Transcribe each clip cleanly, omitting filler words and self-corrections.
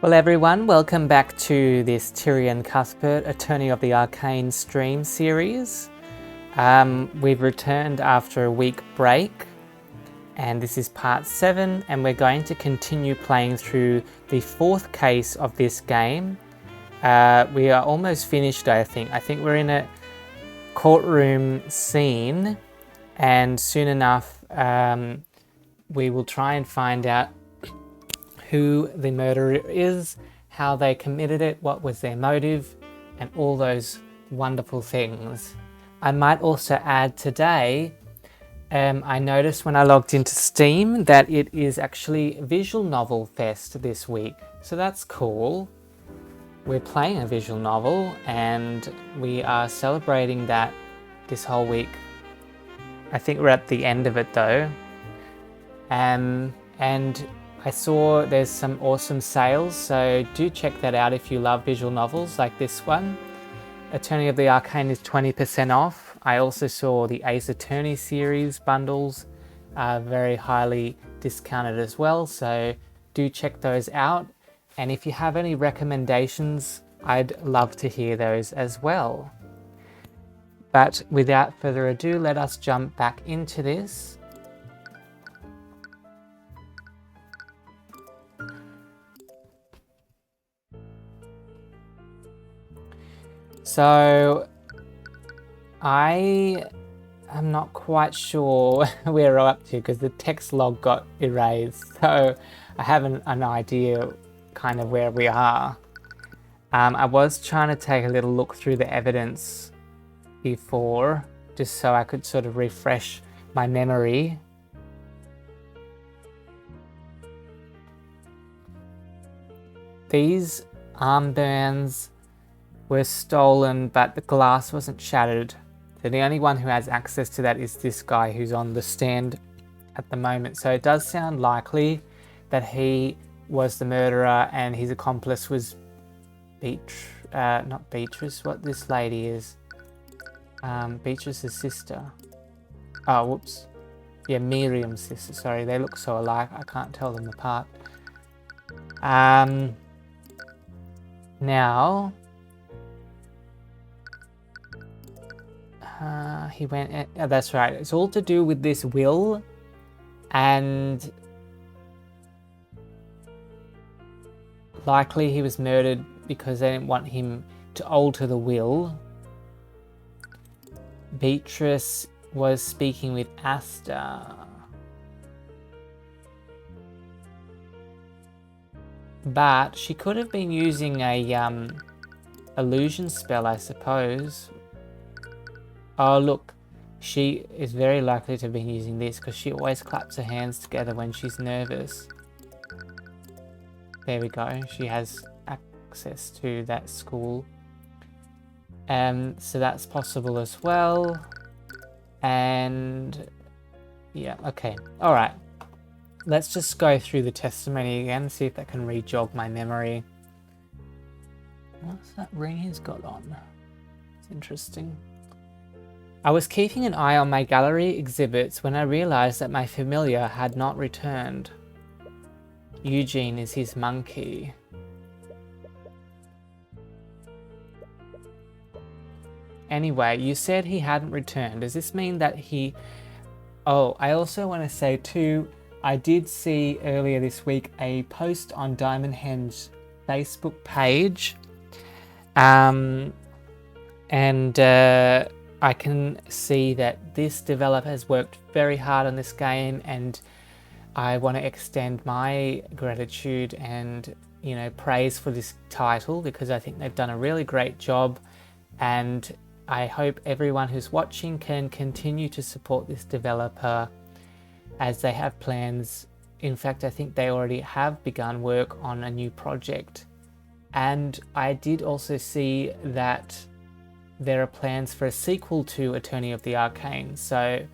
Well everyone, welcome back to this Tyrion Cuthbert, Attorney of the Arcane stream series. We've returned after a week break and this is part 7 and we're going to continue playing through the 4th case of this game. We are almost finished, I think. I think we're in a courtroom scene and soon enough we will try and find out who the murderer is, how they committed it, what was their motive, and all those wonderful things. I might also add today, I noticed when I logged into Steam that it is actually Visual Novel Fest this week, so that's cool. We're playing a visual novel and we are celebrating that this whole week. I think we're at the end of it though. And I saw there's some awesome sales, so do check that out if you love visual novels like this one. Attorney of the Arcane is 20% off. I also saw the Ace Attorney series bundles are very highly discounted as well, so do check those out. And if you have any recommendations, I'd love to hear those as well. But without further ado, let us jump back into this. So I am not quite sure where we're up to because the text log got erased, so I have an idea kind of where we are. I was trying to take a little look through the evidence before just so I could sort of refresh my memory. These armbands were stolen, but the glass wasn't shattered. So the only one who has access to that is this guy who's on the stand at the moment. So it does sound likely that he was the murderer and his accomplice was not Beatrice, what this lady is. Beatrice's sister. Oh, whoops. Yeah, Miriam's sister. Sorry, they look so alike, I can't tell them apart. Now, he went, that's right, it's all to do with this will, and likely he was murdered because they didn't want him to alter the will. Beatrice was speaking with Asta. But she could have been using a illusion spell, I suppose. Oh look, she is very likely to have been using this because she always claps her hands together when she's nervous. There we go, she has access to that school. So that's possible as well. And yeah, okay, all right. Let's just go through the testimony again, see if that can re-jog my memory. What's that ring he's got on? It's interesting. I was keeping an eye on my gallery exhibits when I realized that my familiar had not returned. Eugene is his monkey. Anyway, you said he hadn't returned. Does this mean that he... Oh, I also want to say too, I did see earlier this week a post on Diamondhenge's Facebook page. I can see that this developer has worked very hard on this game, and I want to extend my gratitude and, you know, praise for this title because I think they've done a really great job, and I hope everyone who's watching can continue to support this developer as they have plans. In fact, I think they already have begun work on a new project. And I did also see that there are plans for a sequel to Attorney of the Arcane. So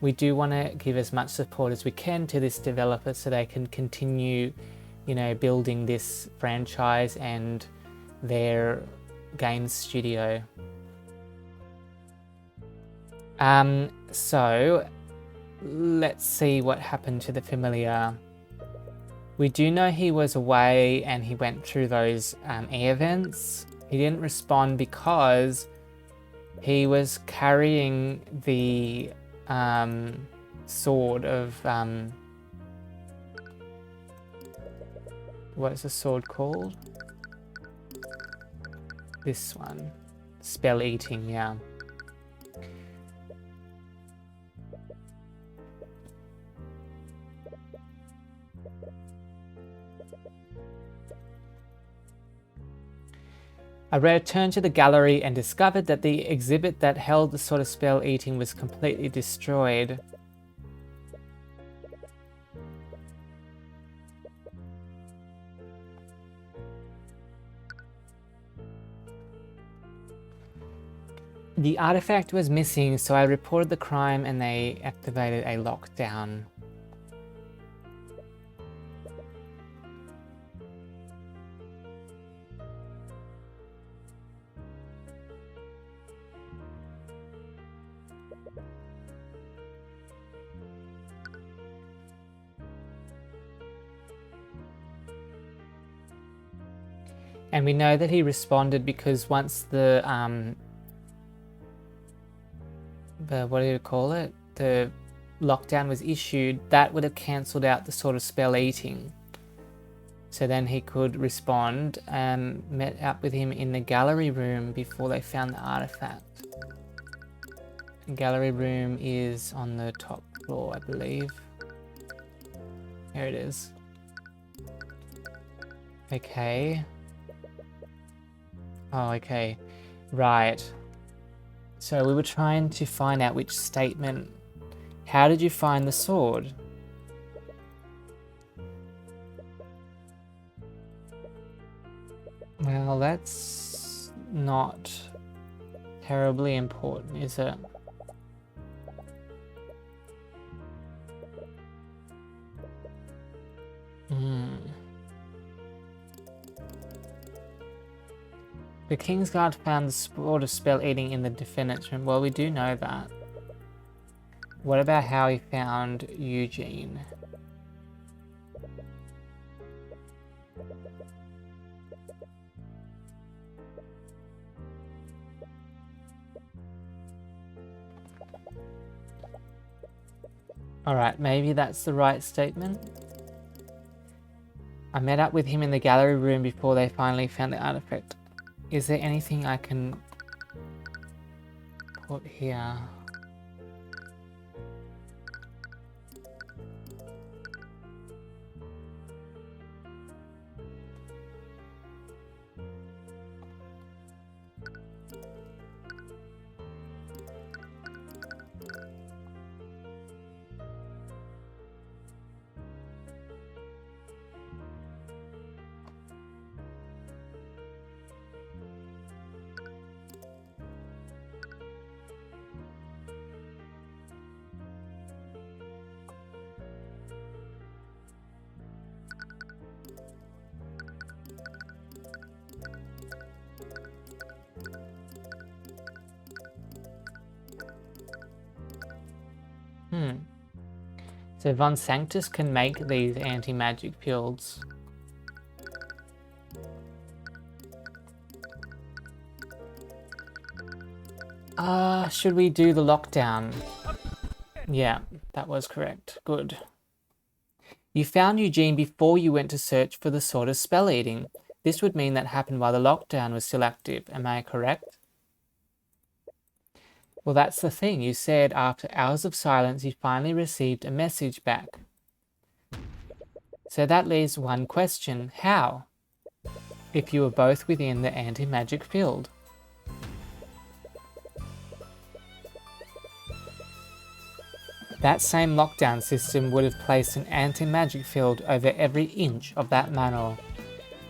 we do want to give as much support as we can to this developer so they can continue, you know, building this franchise and their games studio. So let's see what happened to the familiar. We do know he was away and he went through those air vents. He didn't respond because he was carrying the sword of... what's the sword called? This one. Spell eating, yeah. I returned to the gallery and discovered that the exhibit that held the sword of spell eating was completely destroyed. The artifact was missing, so I reported the crime and they activated a lockdown. And we know that he responded because once the what do you call it? The lockdown was issued, that would have cancelled out the sort of spell eating. So then he could respond and met up with him in the gallery room before they found the artifact. The gallery room is on the top floor, I believe. Here it is. Okay. Oh, okay. Right. So we were trying to find out which statement. How did you find the sword? Well, that's not terribly important, is it? The Kingsguard found the sword of spell eating in the defendant's room. Well, we do know that. What about how he found Eugene? Alright, maybe that's the right statement. I met up with him in the gallery room before they finally found the artifact. Is there anything I can put here? So Von Sanctus can make these anti-magic fields. Should we do the lockdown? Yeah, that was correct. Good. You found Eugene before you went to search for the sword of spell eating. This would mean that happened while the lockdown was still active. Am I correct? Well, that's the thing. You said after hours of silence, you finally received a message back. So that leaves one question. How? If you were both within the anti-magic field. That same lockdown system would have placed an anti-magic field over every inch of that manor.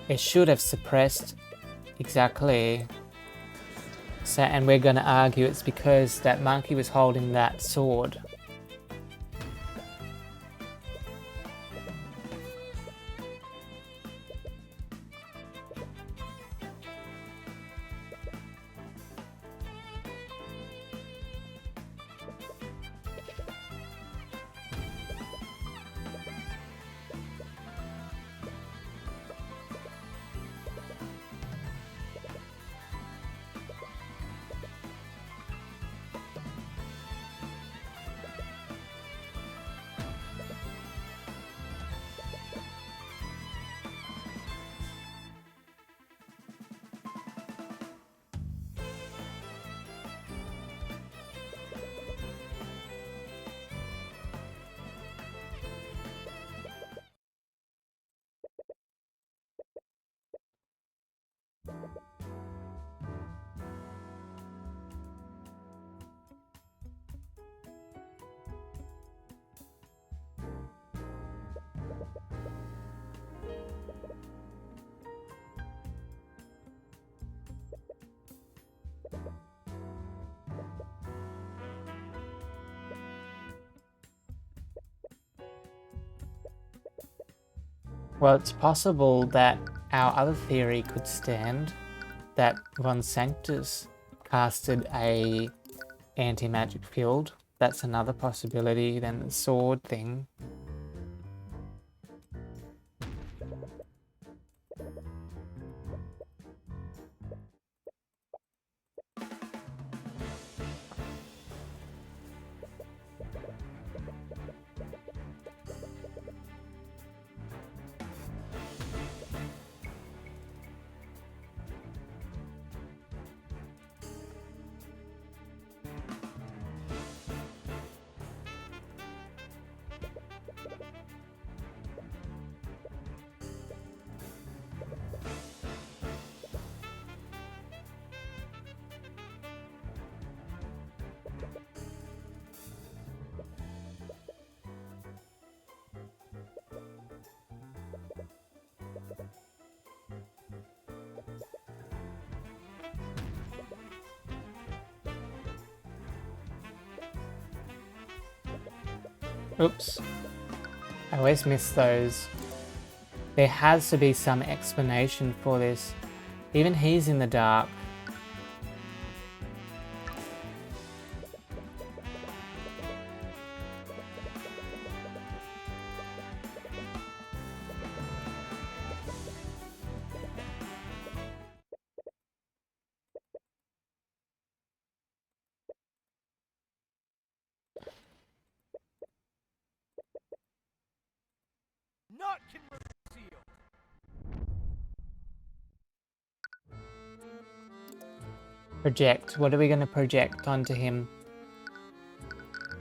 It should have suppressed... Exactly. So, and we're going to argue it's because that monkey was holding that sword. Well, it's possible that our other theory could stand, that Von Sanctus casted a anti-magic field. That's another possibility than the sword thing. Oops. I always miss those. There has to be some explanation for this. Even he's in the dark. Not concealed. Project. What are we going to project onto him?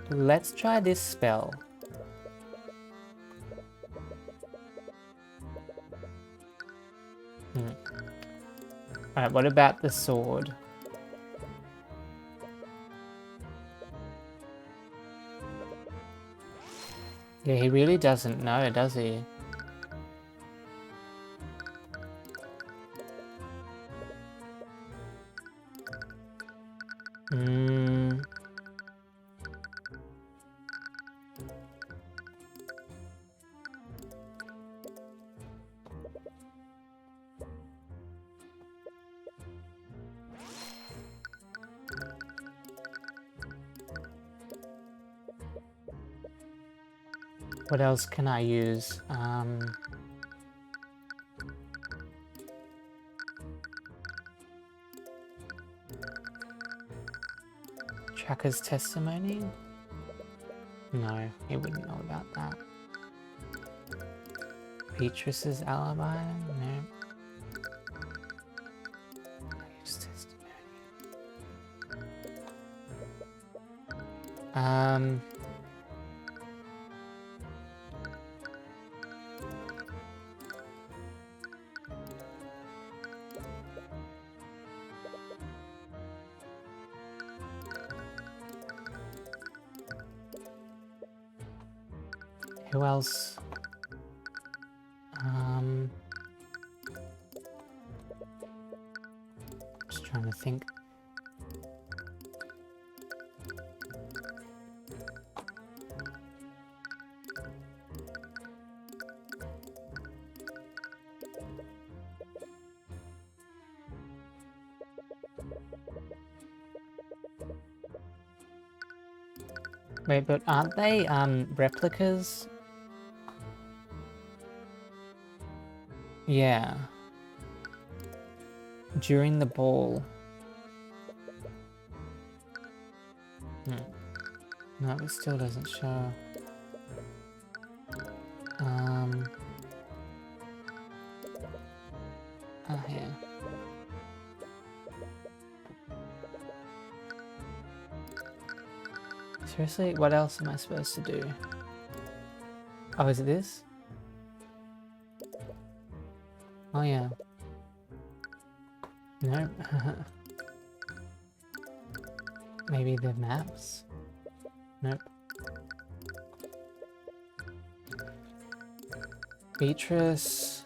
Let's try this spell. Alright, what about the sword? Yeah, he really doesn't know, does he? What else can I use? Tracker's testimony? No, he wouldn't know about that. Beatrice's alibi? No. His testimony. Who else? Just trying to think. Wait, but aren't they replicas? Yeah. During the ball. No, it still doesn't show. Oh, here. Seriously, what else am I supposed to do? Oh, is it this? Oh, yeah. Nope. Maybe the maps? Nope. Beatrice.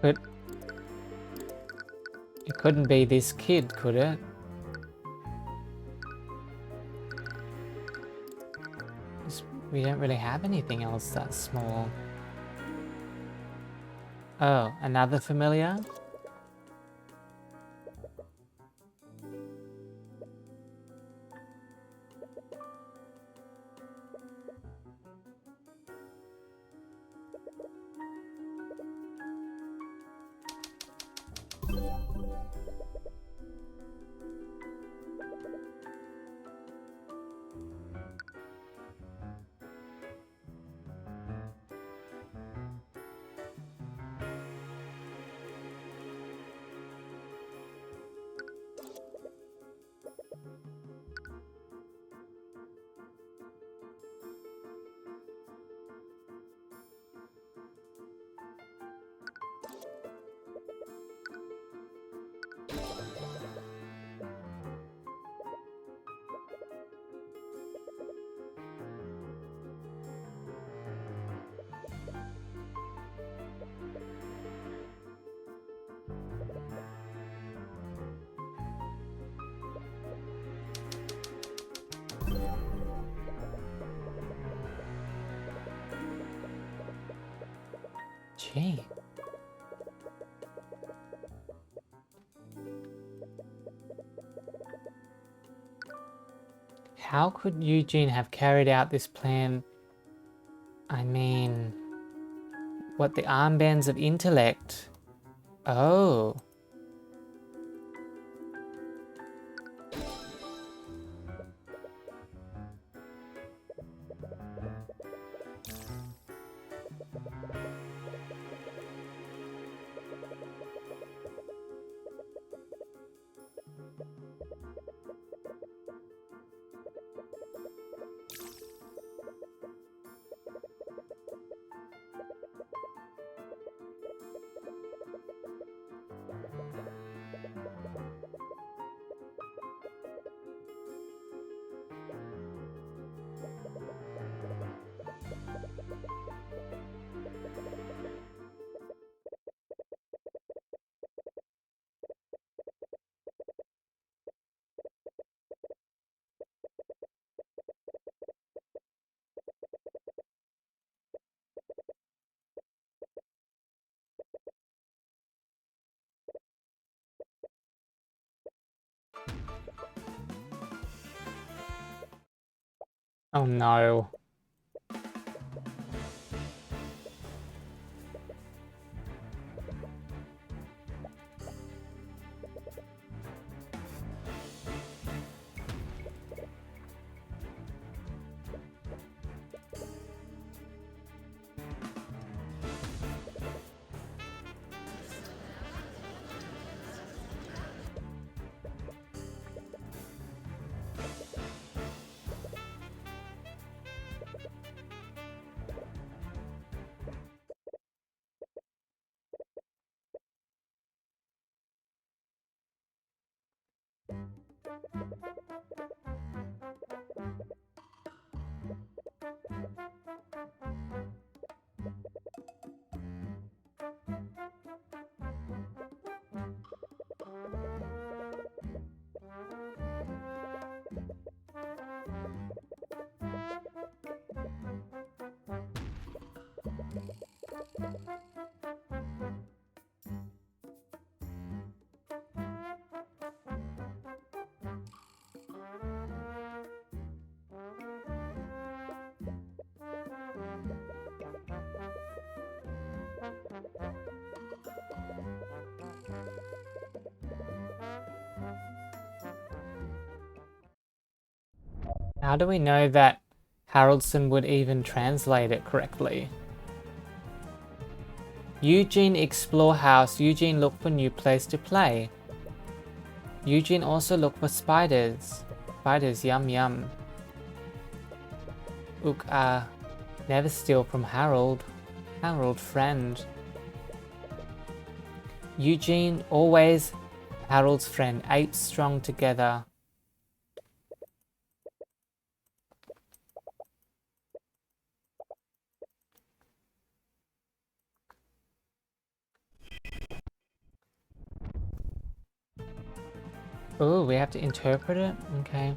It couldn't be this kid, could it? We don't really have anything else that's small. Oh, another familiar? Gee. How could Eugene have carried out this plan? I mean, what, the armbands of intellect? Oh. Oh no. How do we know that Haraldson would even translate it correctly? Eugene explore house. Eugene look for new place to play. Eugene also look for spiders. Spiders, yum yum. Ook, never steal from Harold. Harold friend. Eugene always Harold's friend. 8 strong together. Oh, we have to interpret it? Okay.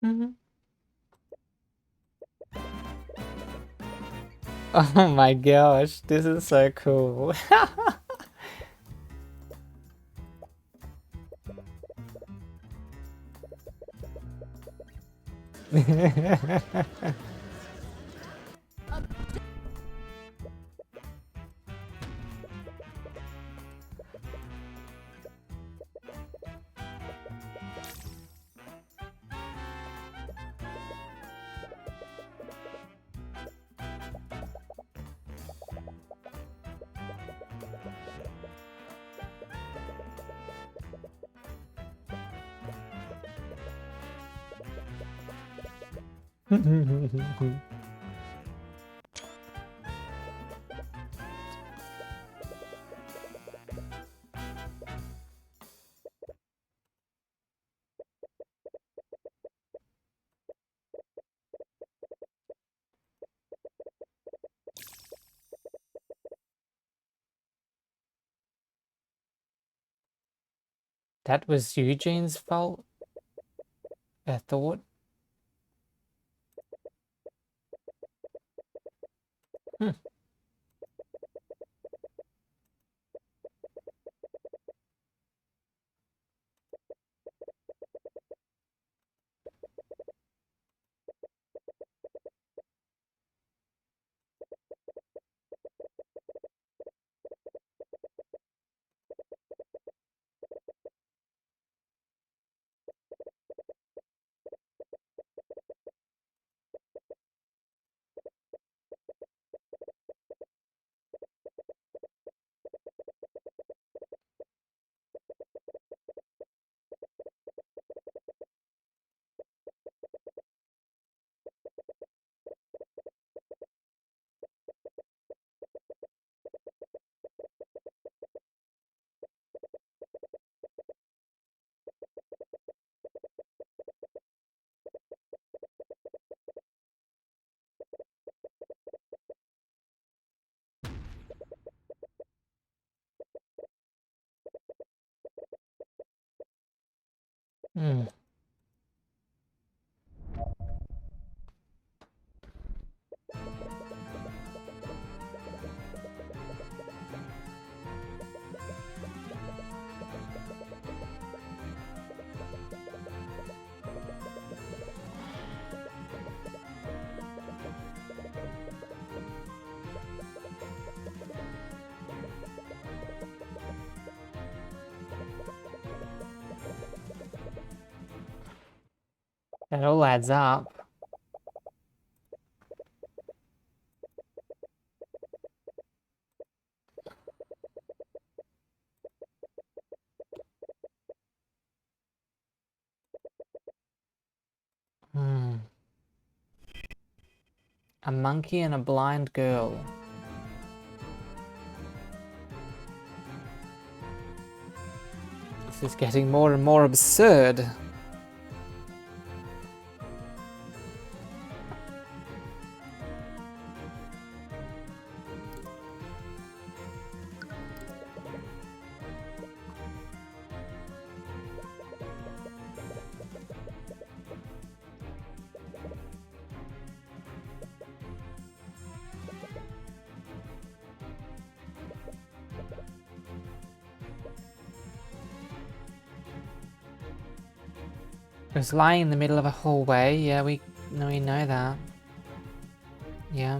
Mm-hmm. Oh my gosh, this is so cool. That was Eugene's fault, I thought. Hmm. That all adds up. Hmm. A monkey and a blind girl. This is getting more and more absurd. It was lying in the middle of a hallway. Yeah, we know that. Yeah.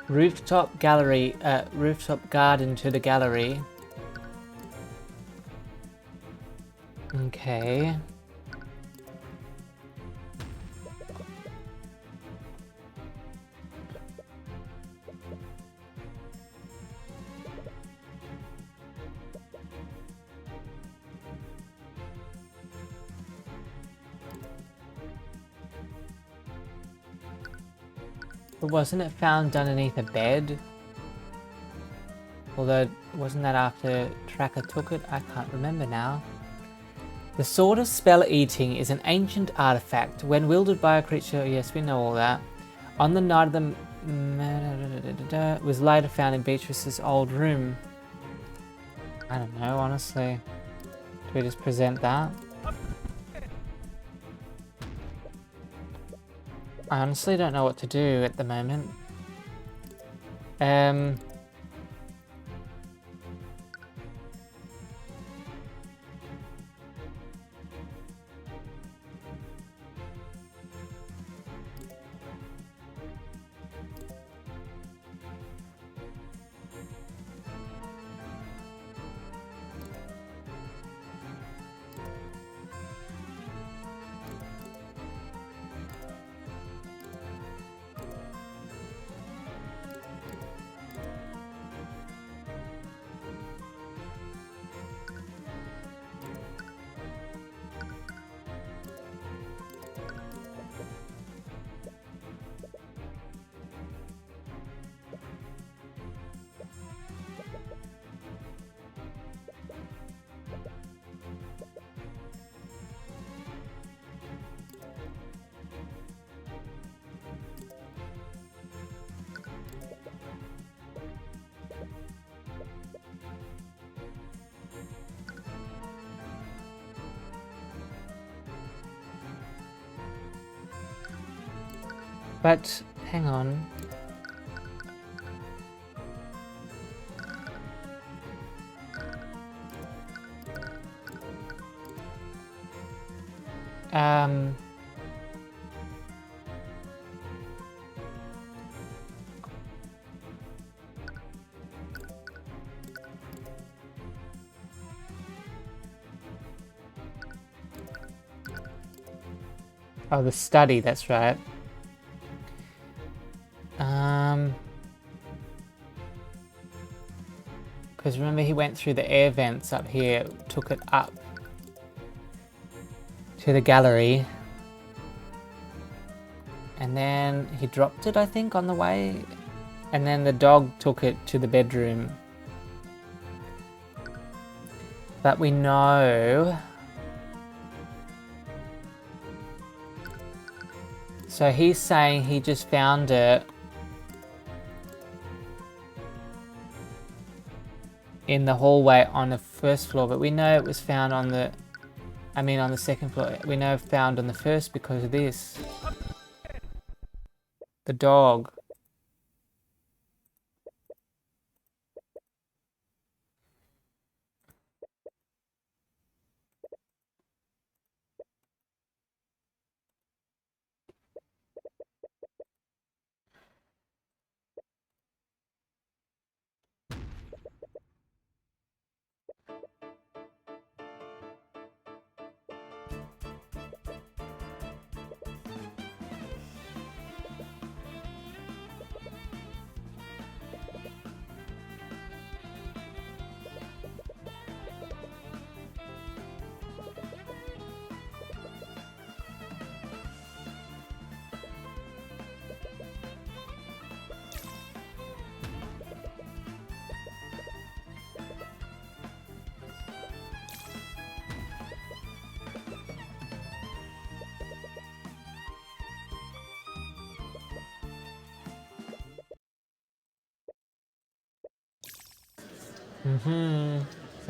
Rooftop gallery, rooftop garden to the gallery. Okay. But wasn't it found underneath a bed? Although, wasn't that after Tracker took it? I can't remember now. The Sword of Spell Eating is an ancient artifact. When wielded by a creature, yes, we know all that. On the night of the was later found in Beatrice's old room. I don't know, honestly. Do we just present that? I honestly don't know what to do at the moment. But, hang on. Oh, the study, that's right. Because remember he went through the air vents up here, took it up to the gallery. And then he dropped it, I think, on the way. And then the dog took it to the bedroom. But we know... So he's saying he just found it in the hallway on the first floor, but we know it was found on the... on the second floor. We know found on the first because of this. The dog.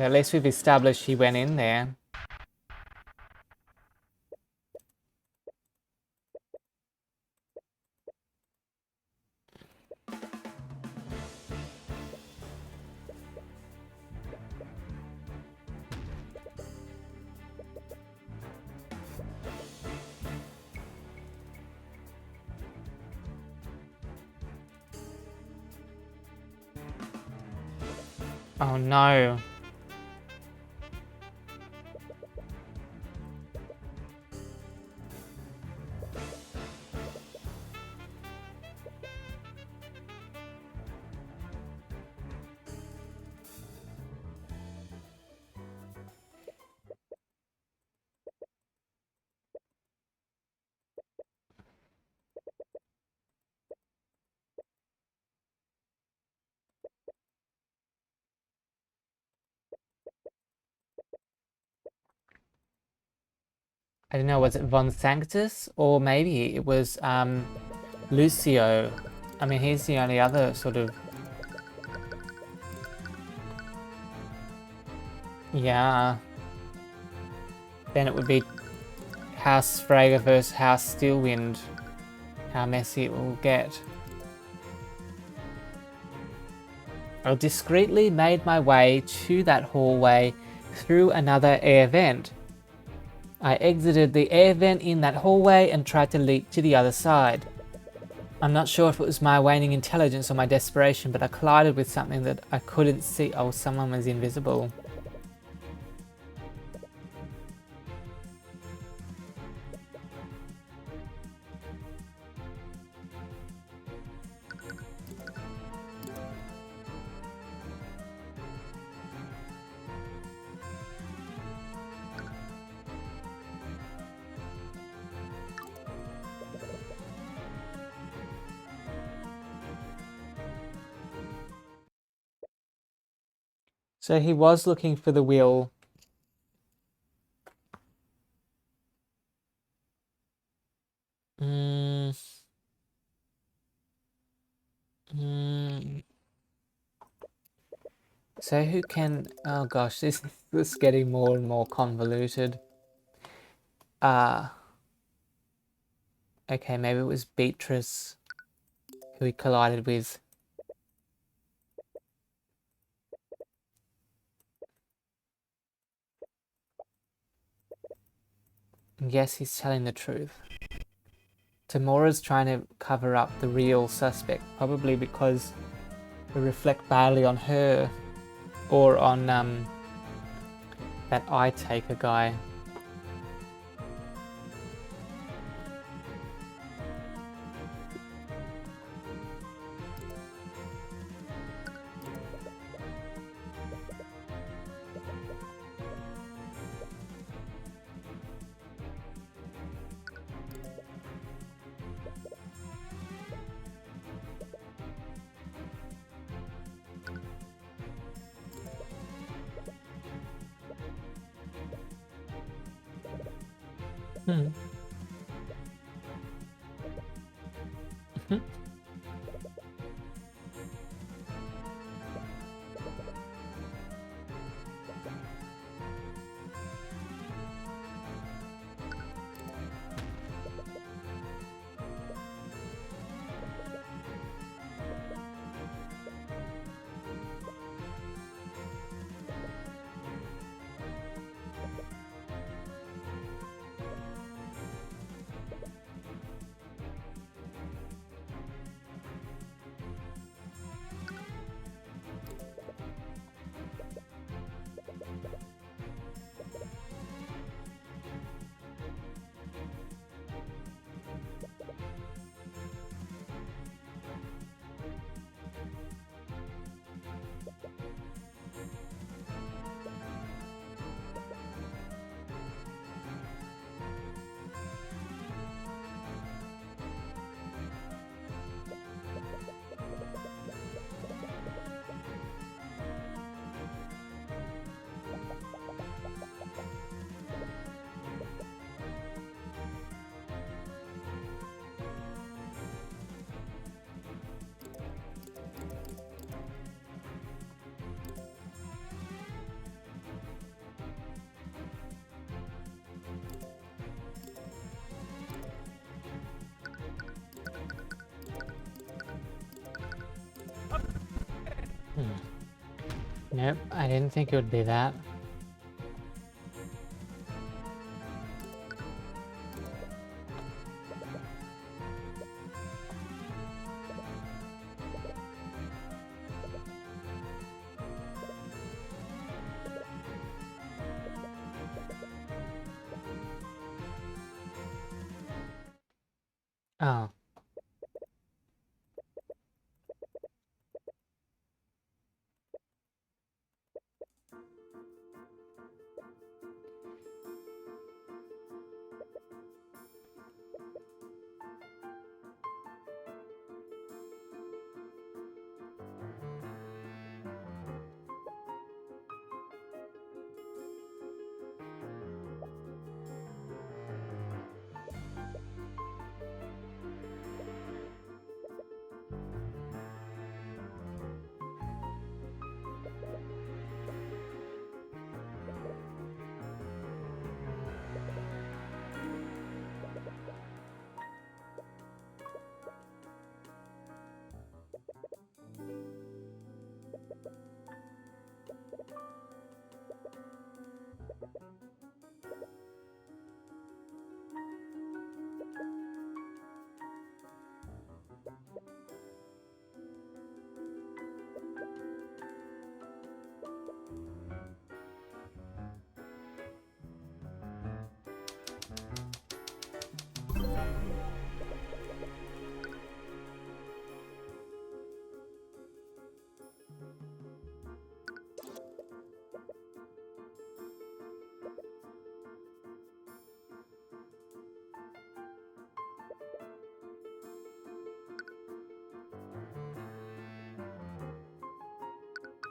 So at least we've established he went in there. Oh no. I don't know, was it Von Sanctus? Or maybe it was Lucio. I mean, he's the only other sort of... Yeah. Then it would be House Freyr versus House Steelwind. How messy it will get. I discreetly made my way to that hallway through another air vent. I exited the air vent in that hallway and tried to leap to the other side. I'm not sure if it was my waning intelligence or my desperation, but I collided with something that I couldn't see. Oh, someone was invisible. So he was looking for the wheel. So who can... Oh gosh, this is getting more and more convoluted. Okay, maybe it was Beatrice who he collided with. Yes, he's telling the truth. Tamora's trying to cover up the real suspect, probably because we reflect badly on her or on that eye taker guy. Hmm. Nope, I didn't think it would be that. Oh.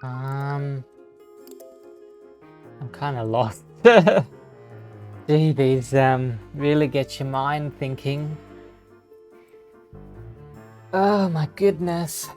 I'm kind of lost. Gee, these really get your mind thinking. Oh my goodness.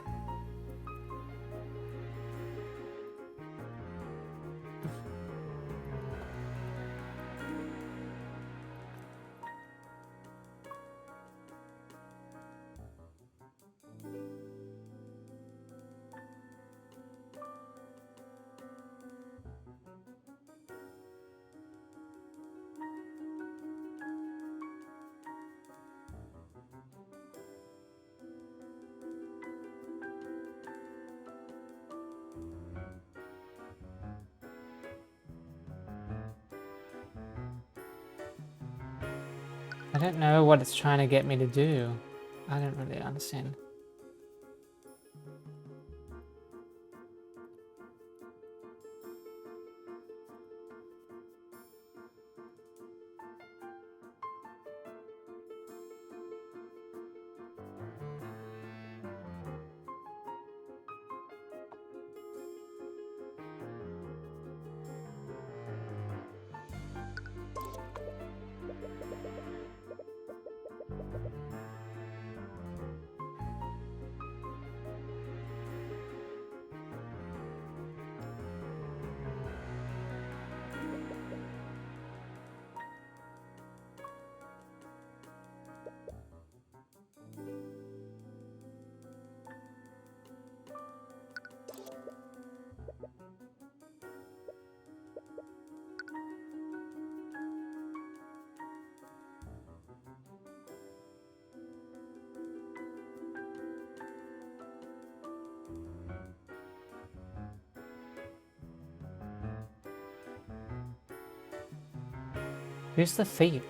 I don't know what it's trying to get me to do. I don't really understand. Who's the thief?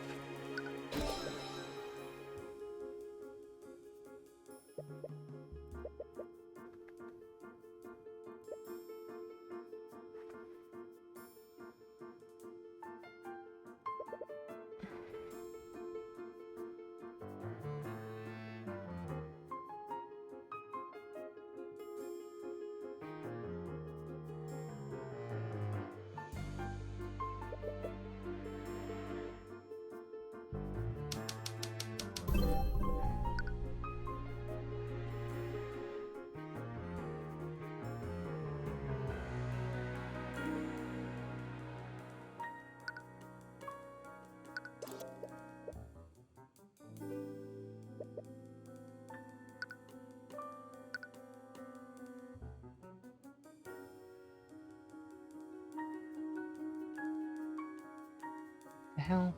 The hell?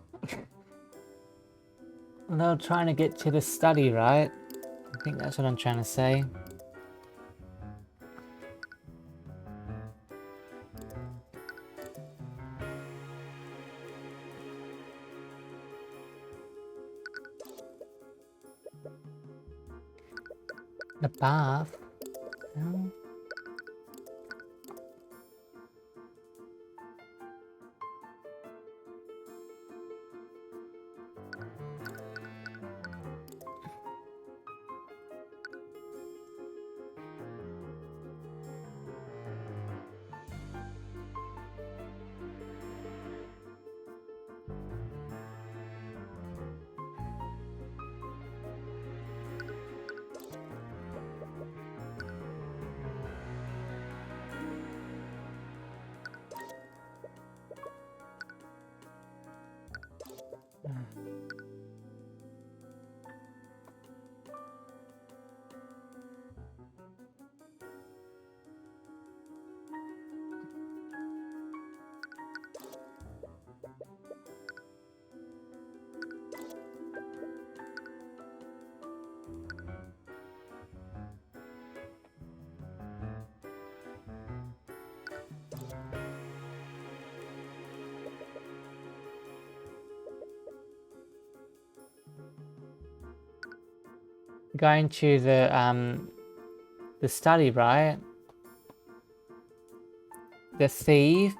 They're trying to get to the study, right? I think that's what I'm trying to say. The bath? No. Going to the study, right? The thief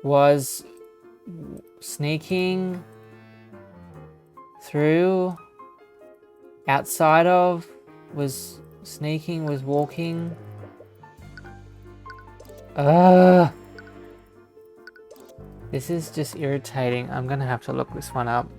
was sneaking through, outside of, was sneaking, was walking. This is just irritating. I'm gonna have to look this one up.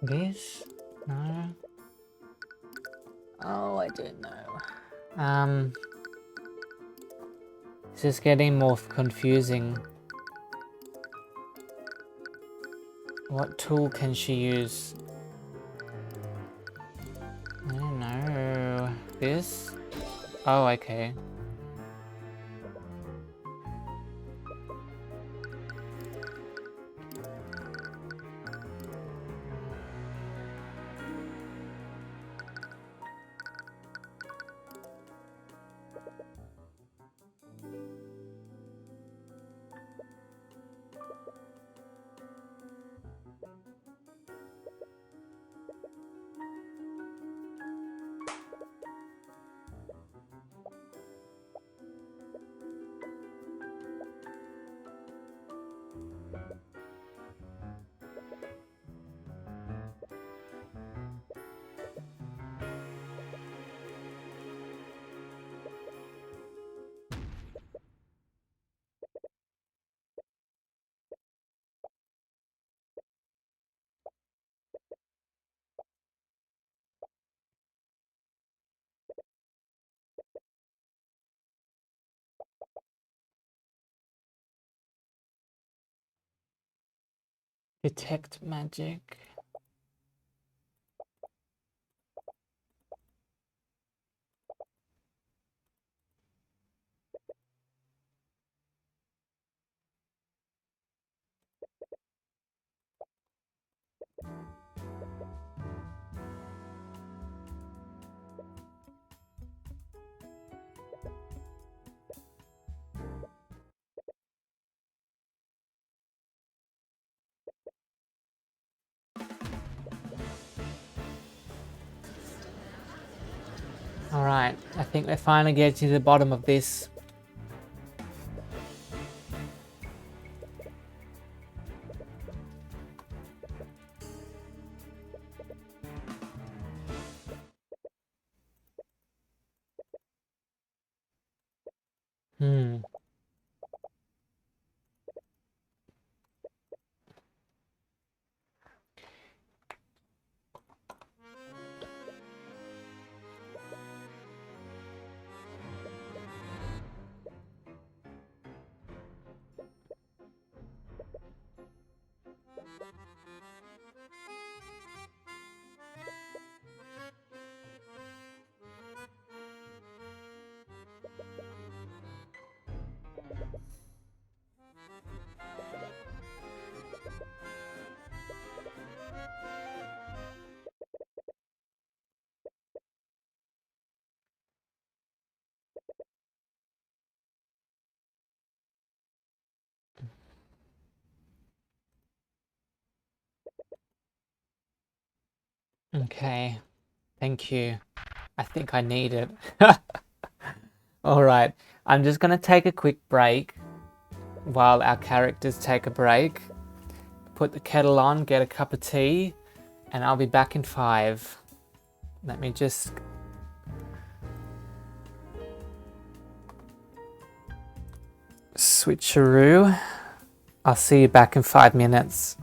This? No. Oh, I don't know. This is getting more confusing. What tool can she use? I don't know. This? Oh, okay. Detect magic. Alright, I think we're finally getting to the bottom of this. Hmm. Okay, thank you. I think I need it. All right, I'm just gonna take a quick break while our characters take a break. Put the kettle on, get a cup of tea, and I'll be back in 5. Let me just... switcheroo. I'll see you back in 5 minutes.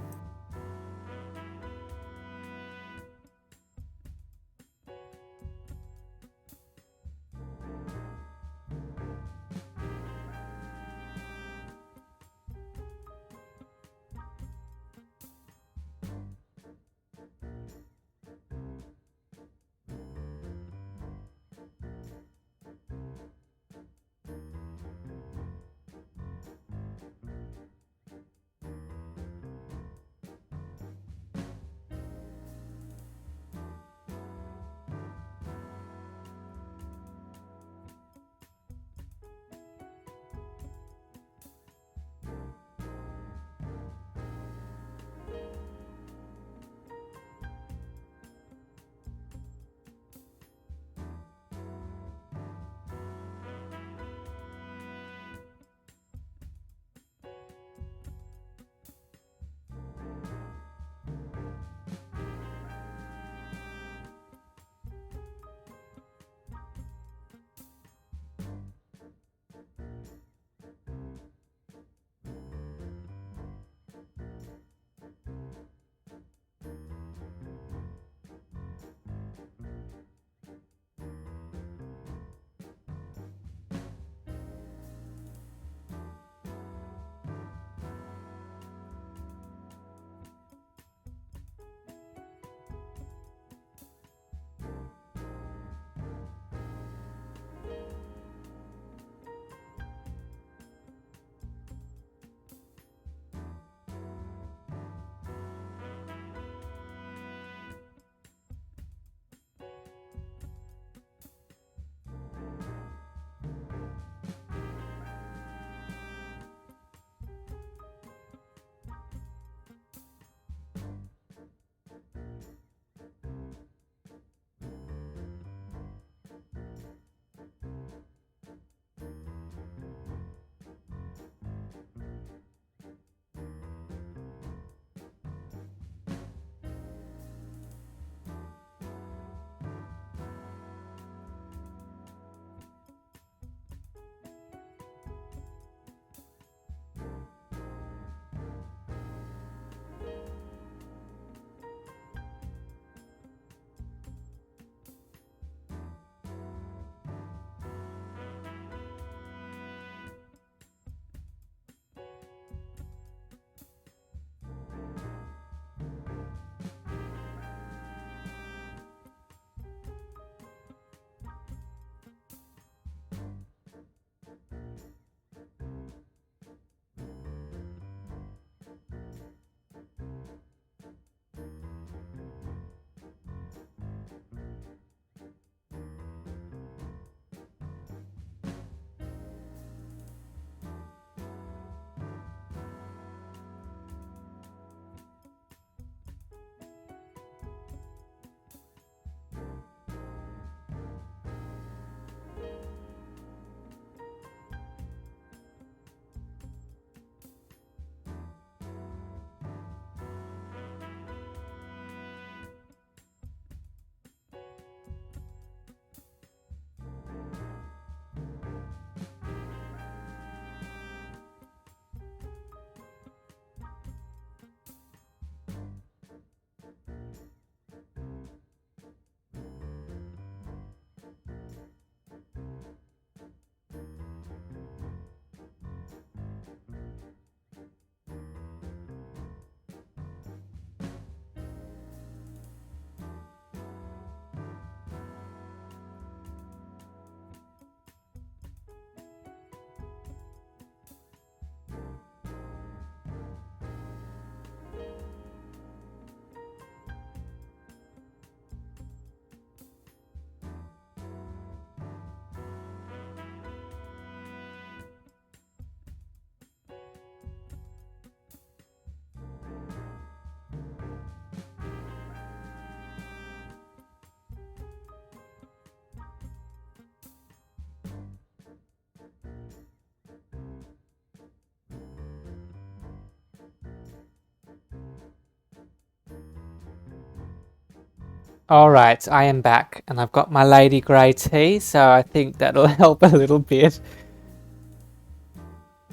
Alright, I am back, and I've got my Lady Grey tea, so I think that'll help a little bit.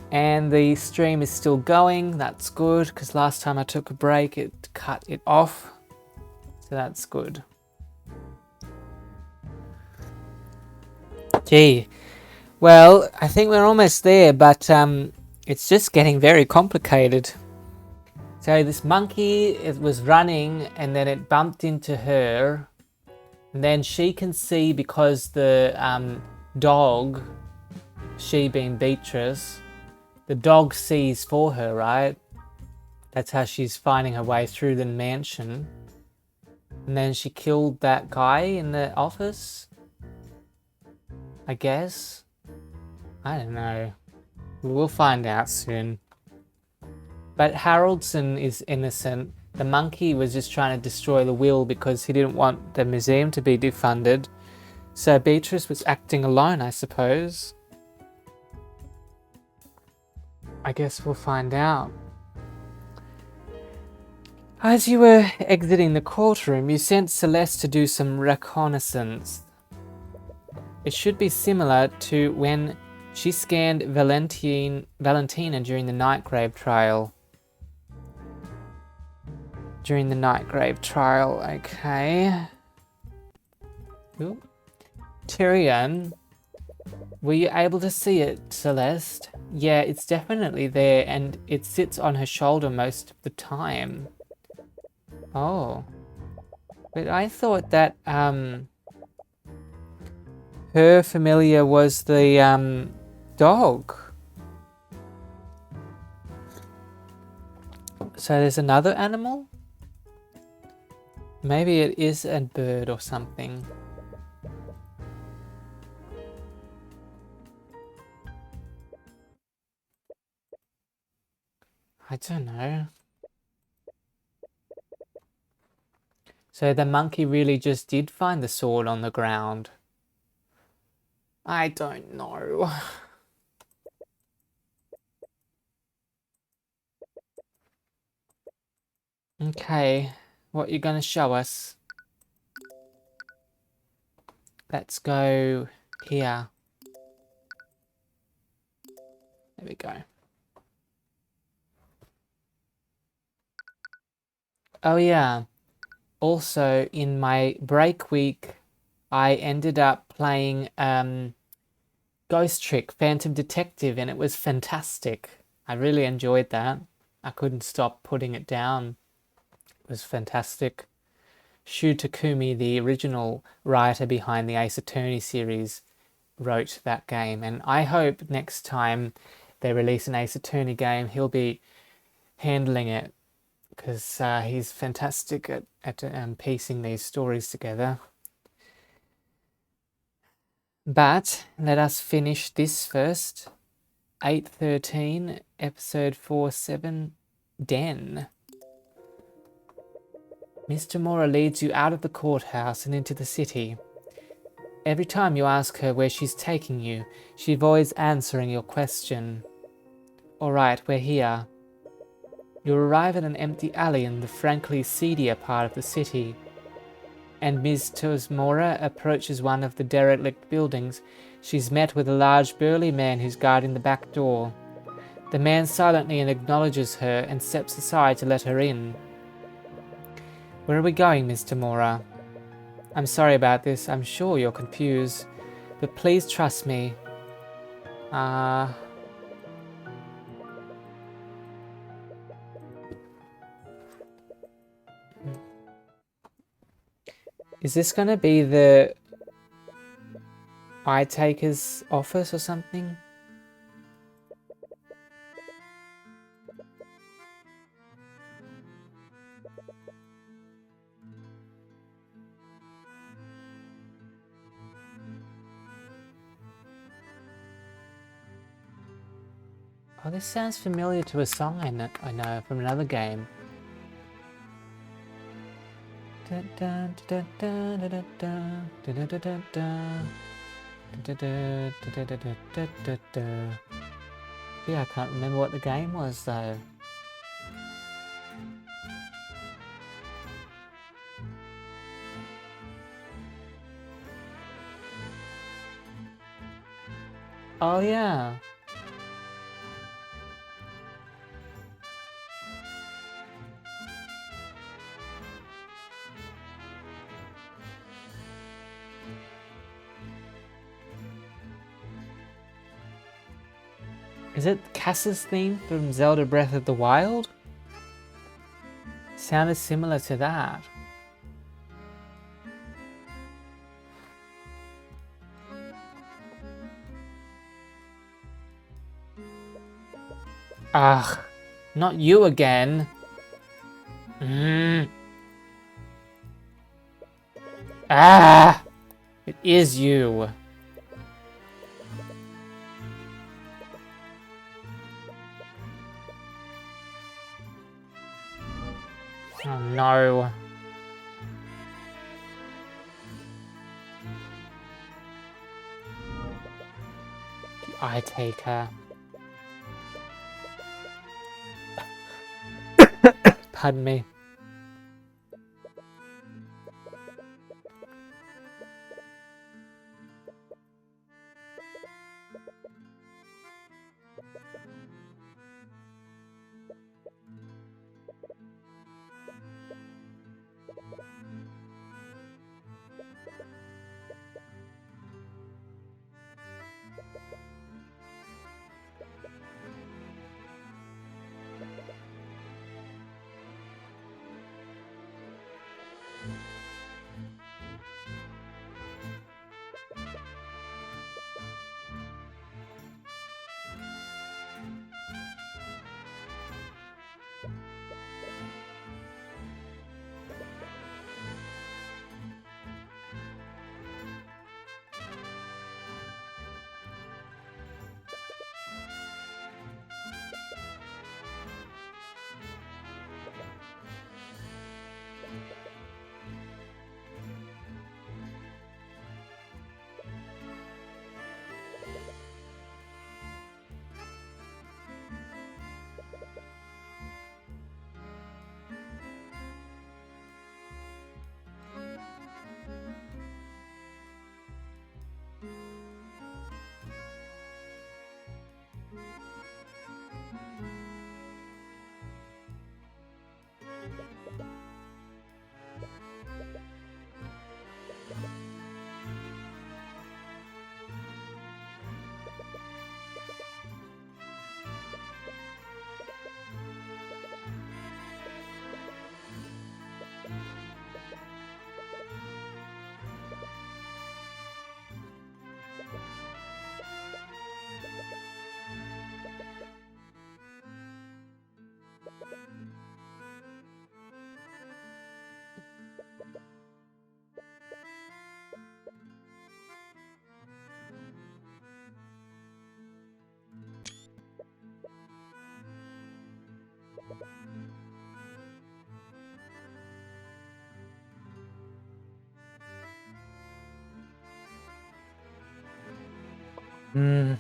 And the stream is still going, that's good, because last time I took a break it cut it off, so that's good. Gee, well, I think we're almost there, but it's just getting very complicated. So this monkey, it was running and then it bumped into her. And then she can see because the dog, she being Beatrice, the dog sees for her, right? That's how she's finding her way through the mansion. And then she killed that guy in the office, I guess. I don't know. We'll find out soon. But Haraldson is innocent. The monkey was just trying to destroy the will because he didn't want the museum to be defunded. So Beatrice was acting alone, I suppose. I guess we'll find out. As you were exiting the courtroom, you sent Celeste to do some reconnaissance. It should be similar to when she scanned Valentina during the Nightgrave trial. During the Nightgrave trial, okay. Ooh. Tyrion, were you able to see it, Celeste? Yeah, it's definitely there, and it sits on her shoulder most of the time. Oh. But I thought that, her familiar was the, dog. So there's another animal? Maybe it is a bird or something. I don't know. So the monkey really just did find the sword on the ground. I don't know. Okay, what you gonna show us? Let's go here. There we go. Oh yeah. Also, in my break week, I ended up playing Ghost Trick Phantom Detective, and it was fantastic. I really enjoyed that. I couldn't stop putting it down. It was fantastic. Shu Takumi, the original writer behind the Ace Attorney series, wrote that game, and I hope next time they release an Ace Attorney game, he'll be handling it, because he's fantastic at piecing these stories together. But let us finish this first. 813, episode 47, Den. Mr. Mora leads you out of the courthouse and into the city. Every time you ask her where she's taking you, she avoids answering your question. Alright, we're here. You arrive at an empty alley in the frankly seedier part of the city, and Ms. Tosmora approaches one of the derelict buildings. She's met with a large burly man who's guarding the back door. The man silently acknowledges her and steps aside to let her in. Where are we going, Mr. Mora? I'm sorry about this, I'm sure you're confused, but please trust me. Is this gonna be the eye taker's office or something? Oh, this sounds familiar to a song I know from another game. Yeah, I can't remember what the game was though. Oh yeah. Is it Cass's theme from Zelda Breath of the Wild? Sounded similar to that. Ugh, not you again. Ah, it is you. Oh no. The Eye Taker. Pardon me. Hmm.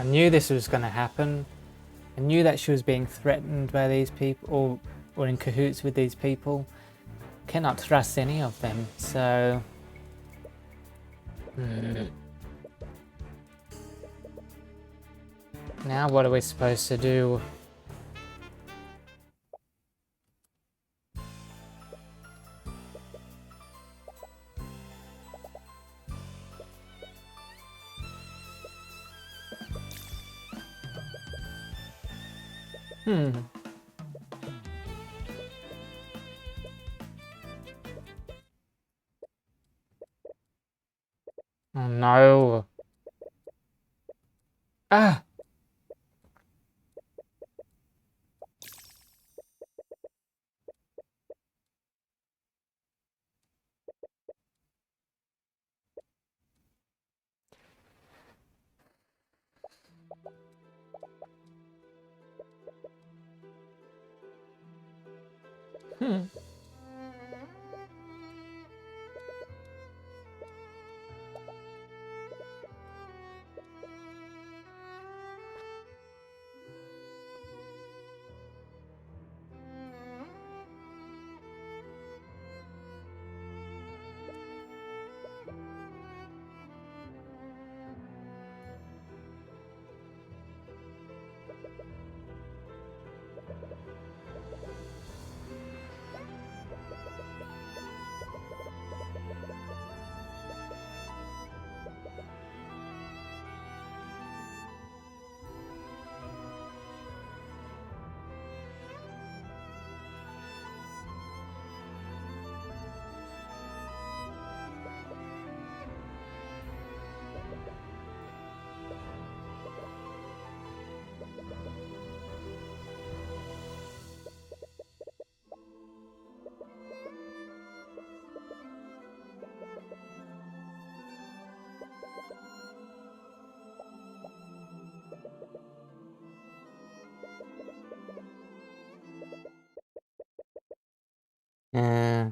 knew this was going to happen. I knew that she was being threatened by these people, or in cahoots with these people. Cannot trust any of them, so... Now what are we supposed to do? Oh no. Ah! Uh,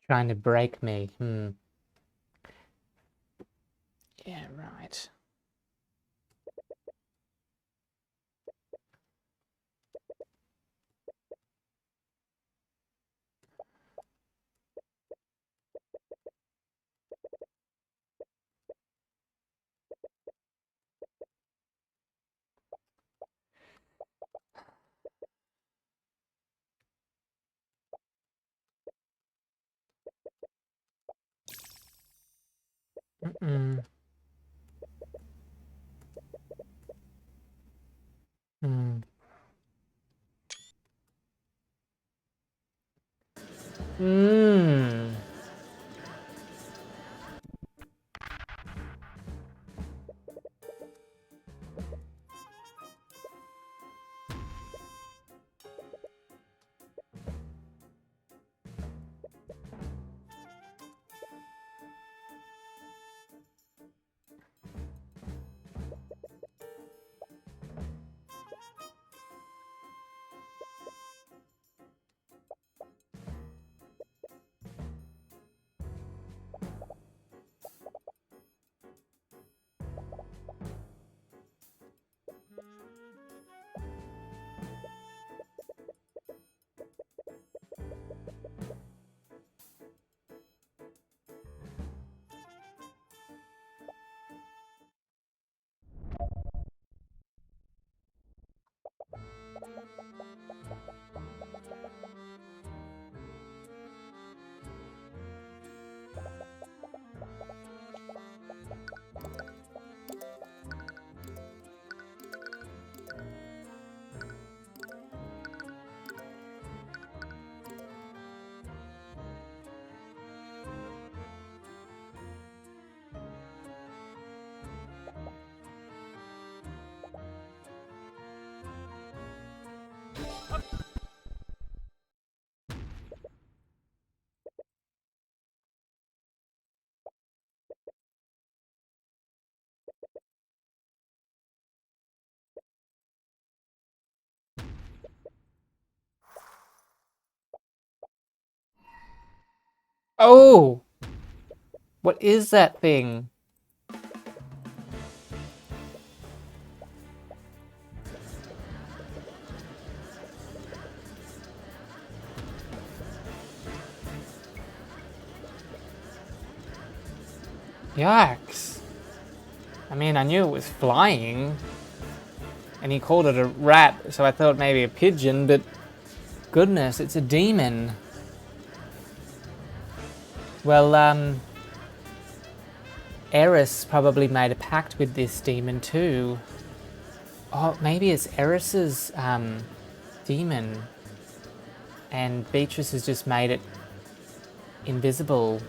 trying to break me. Yeah, right. Mm-mm. Mm. Mm. Oh! What is that thing? Yikes. I mean, I knew it was flying. And he called it a rat, so I thought maybe a pigeon, but goodness, it's a demon. Well, Eris probably made a pact with this demon too. Oh, maybe it's Eris's demon. And Beatrice has just made it invisible.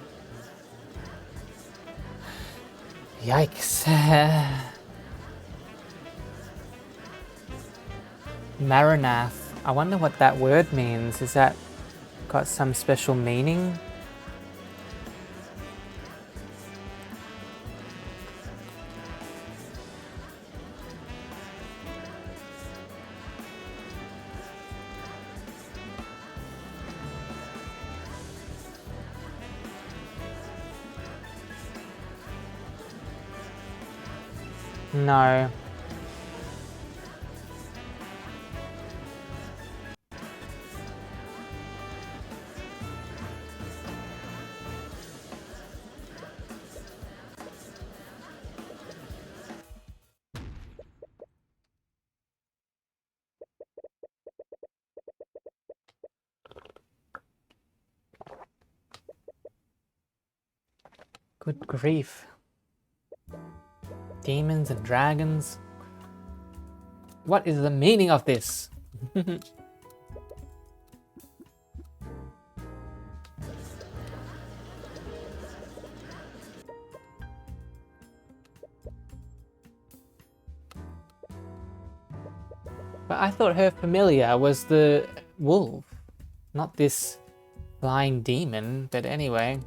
Yikes. Maranath. I wonder what that word means. Is that got some special meaning? No. Good grief. Demons and dragons. What is the meaning of this? But I thought her familiar was the wolf, not this flying demon, but anyway.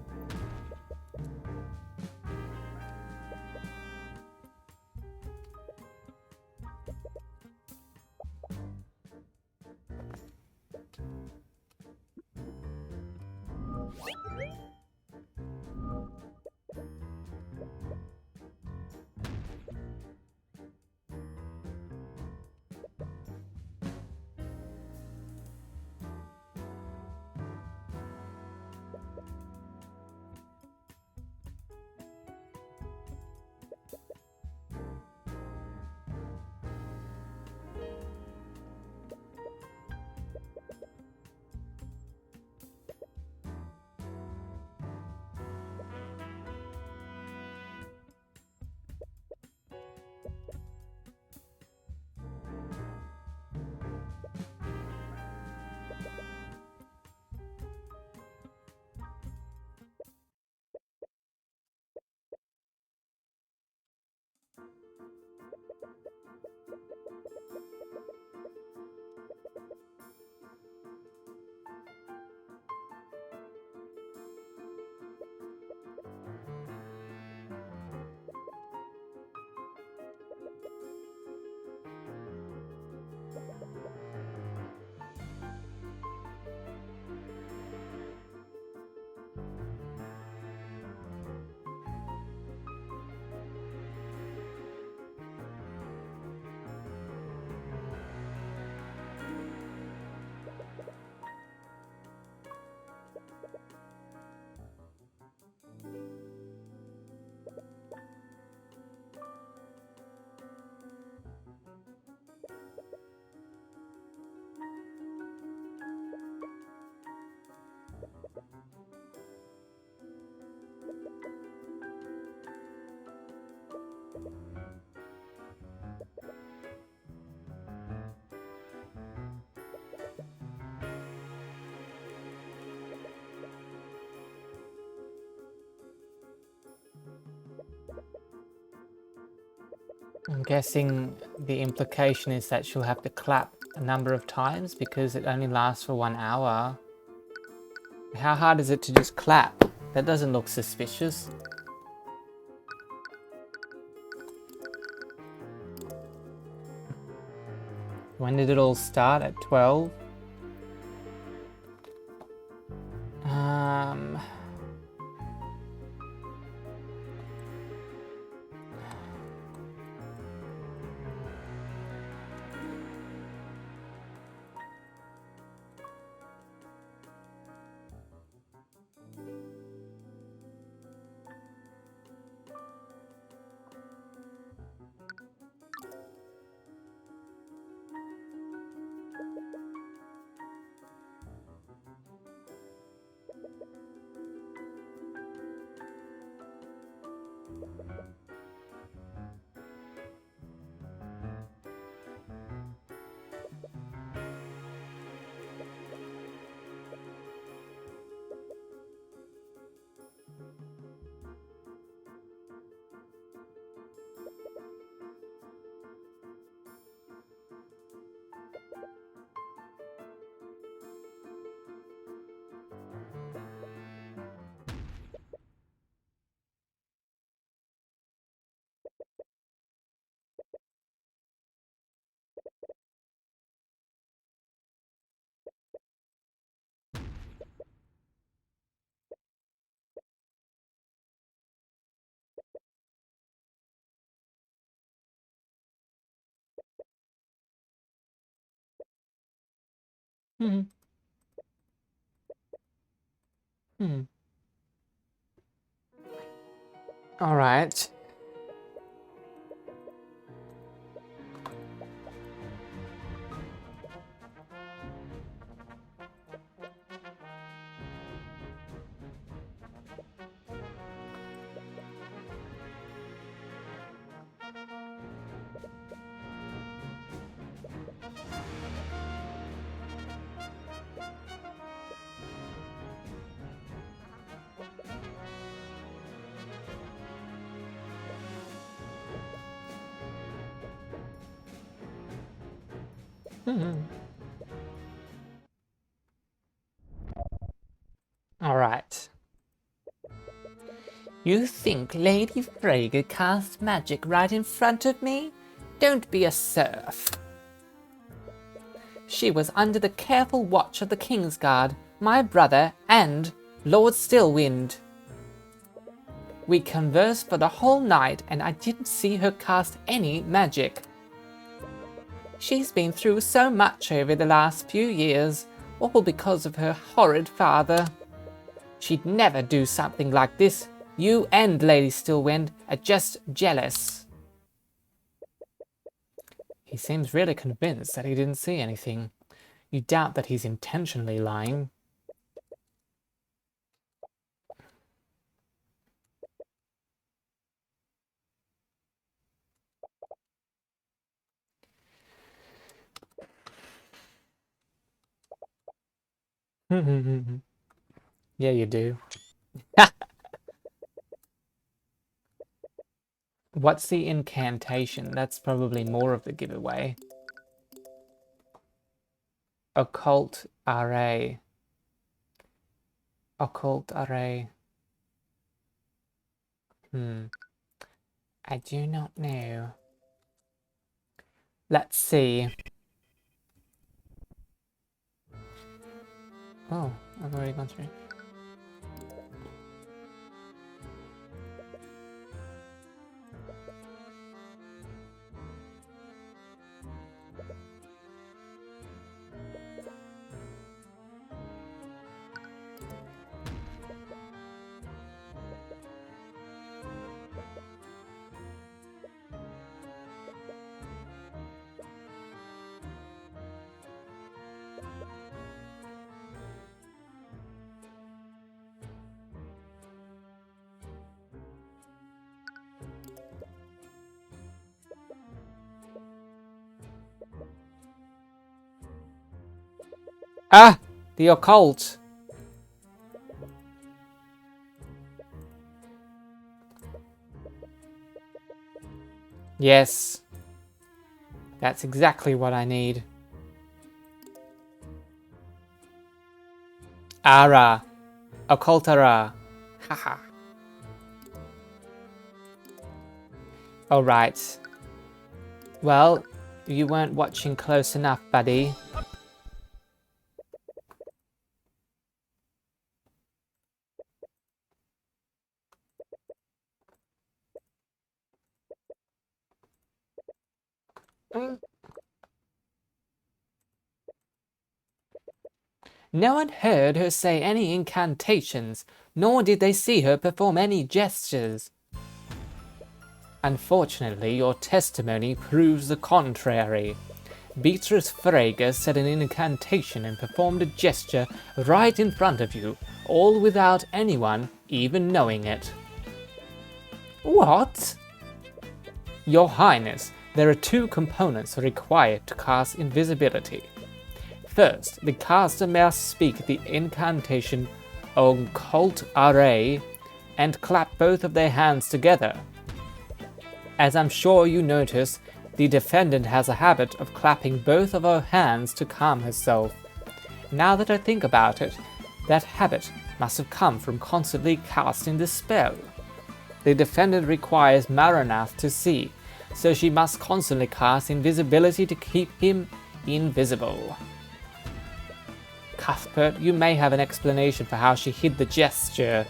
I'm guessing the implication is that she'll have to clap a number of times because it only lasts for 1 hour. How hard is it to just clap? That doesn't look suspicious. When did it all start? At 12? Hmm. Hmm. All right. Hmm. All right. You think Lady Frege cast magic right in front of me? Don't be a serf. She was under the careful watch of the Kingsguard, my brother, and Lord Stillwind. We conversed for the whole night and I didn't see her cast any magic. She's been through so much over the last few years, all because of her horrid father. She'd never do something like this. You and Lady Stillwind are just jealous. He seems really convinced that he didn't see anything. You doubt that he's intentionally lying. Yeah, you do. What's the incantation? That's probably more of the giveaway. Occult array. Occult array. I do not know. Let's see. Oh, I've already gone through. Ah! The occult! Yes. That's exactly what I need. Ara. Occultara. Haha. Alright. Well, you weren't watching close enough, buddy. No one heard her say any incantations, nor did they see her perform any gestures. Unfortunately, your testimony proves the contrary. Beatrice Frege said an incantation and performed a gesture right in front of you, all without anyone even knowing it. What? Your Highness, there are two components required to cast invisibility. First, the caster must speak the incantation Occult Array and clap both of their hands together. As I'm sure you notice, the defendant has a habit of clapping both of her hands to calm herself. Now that I think about it, that habit must have come from constantly casting the spell. The defendant requires Maranath to see, so she must constantly cast invisibility to keep him invisible. Cuthbert, you may have an explanation for how she hid the gesture,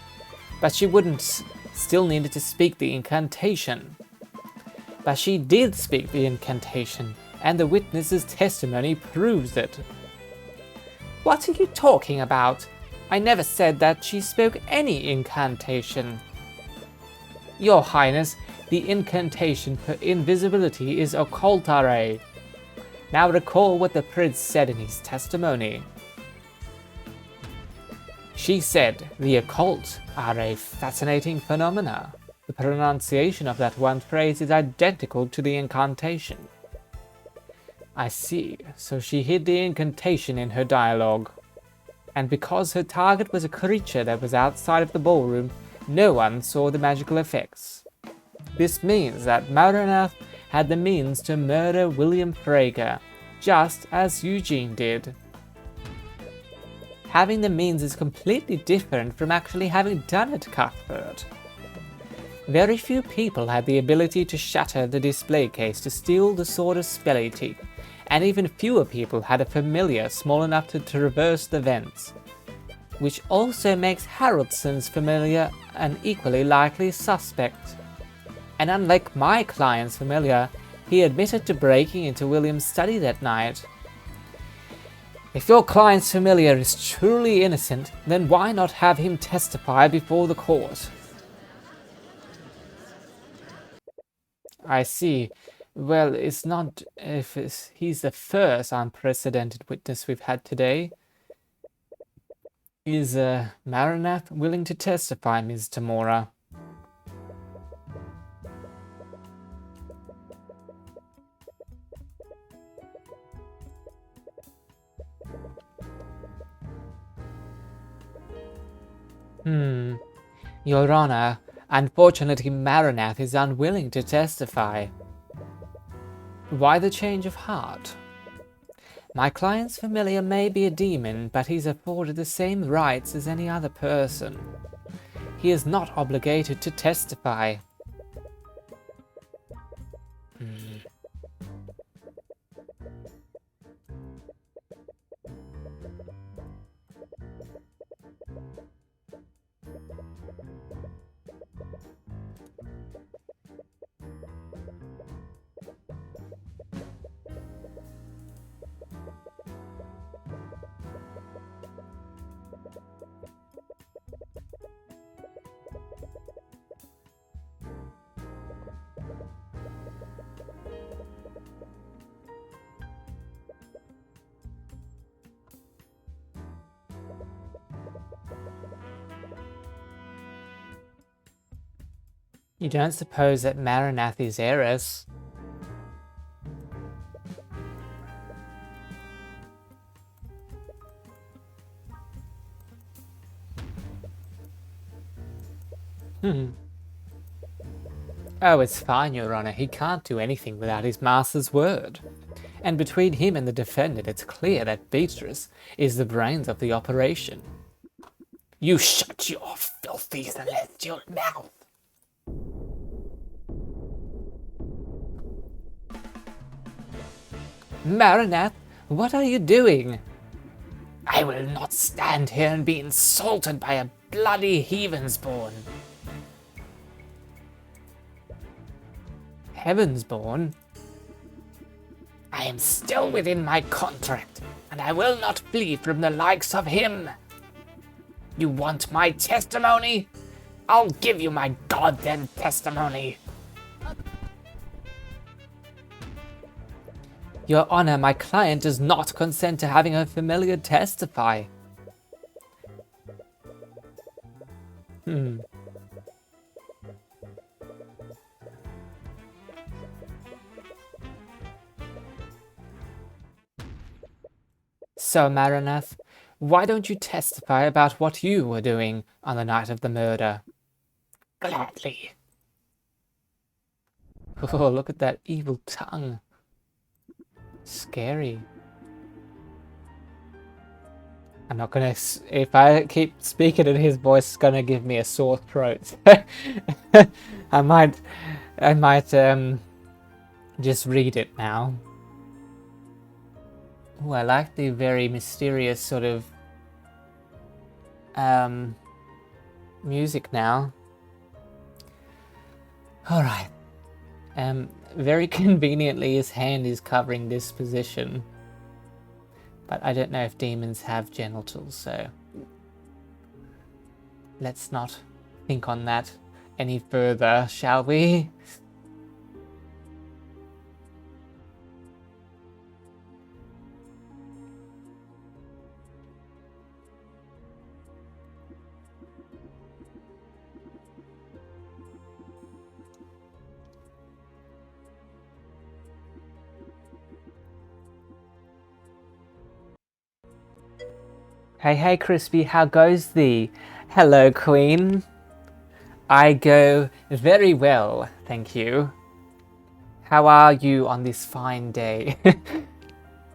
but she wouldn't still needed to speak the incantation. But she did speak the incantation, and the witness's testimony proves it. What are you talking about? I never said that she spoke any incantation. Your Highness, the incantation for invisibility is Occult Array. Now recall what the prince said in his testimony. She said, the occult are a fascinating phenomena. The pronunciation of that one phrase is identical to the incantation. I see, so she hid the incantation in her dialogue. And because her target was a creature that was outside of the ballroom, no one saw the magical effects. This means that Maranath had the means to murder William Frager, just as Eugene did. Having the means is completely different from actually having done it, Cuthbert. Very few people had the ability to shatter the display case to steal the Sword of Spellity, and even fewer people had a familiar small enough to traverse the vents, which also makes Haraldson's familiar an equally likely suspect. And unlike my client's familiar, he admitted to breaking into William's study that night. If your client's familiar is truly innocent, then why not have him testify before the court? I see. Well, it's not if he's the first unprecedented witness we've had today. Is Maranath willing to testify, Ms. Tamora? Your Honor, unfortunately Maranath is unwilling to testify. Why the change of heart? My client's familiar may be a demon, but he's afforded the same rights as any other person. He is not obligated to testify. You don't suppose that Maranath is heiress? Oh, it's fine, Your Honor. He can't do anything without his master's word. And between him and the defendant, it's clear that Beatrice is the brains of the operation. You shut your filthy celestial mouth! Maranath, what are you doing? I will not stand here and be insulted by a bloody heathensborn. Heavensborn? I am still within my contract, and I will not flee from the likes of him. You want my testimony? I'll give you my goddamn testimony. Your Honor, my client does not consent to having her familiar testify. So, Maranath, why don't you testify about what you were doing on the night of the murder? Gladly. Oh, look at that evil tongue. Scary. I'm not gonna... If I keep speaking in his voice, it's gonna give me a sore throat. I might just read it now. Oh, I like the very mysterious sort of music now. Alright. Very conveniently his hand is covering this position. But I don't know if demons have genitals, so let's not think on that any further, shall we? Hey, Crispy, how goes thee? Hello, Queen. I go very well, thank you. How are you on this fine day?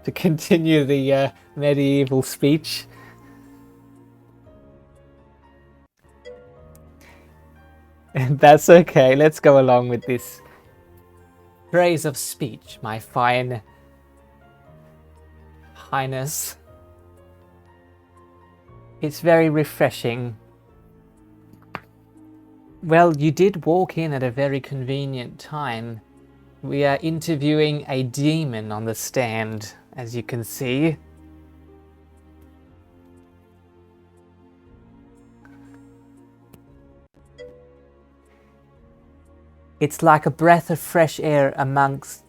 To continue the medieval speech. And that's okay, let's go along with this phrase of speech, my fine highness. It's very refreshing. Well, you did walk in at a very convenient time. We are interviewing a demon on the stand, as you can see. It's like a breath of fresh air amongst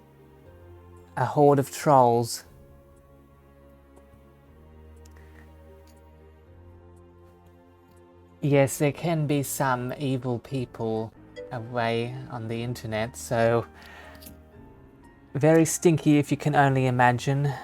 a horde of trolls. Yes, there can be some evil people away on the internet, so very stinky if you can only imagine.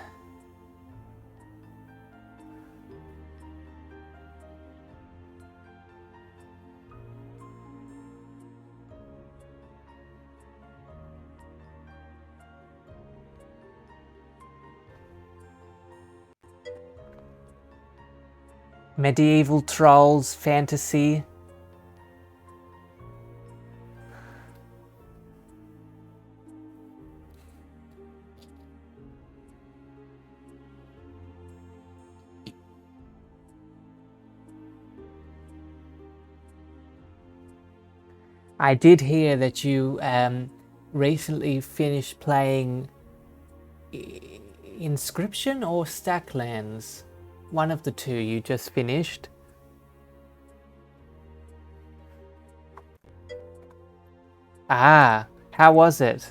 Medieval trolls, fantasy. I did hear that you recently finished playing Inscription or Stacklands. One of the two you just finished. Ah, how was it?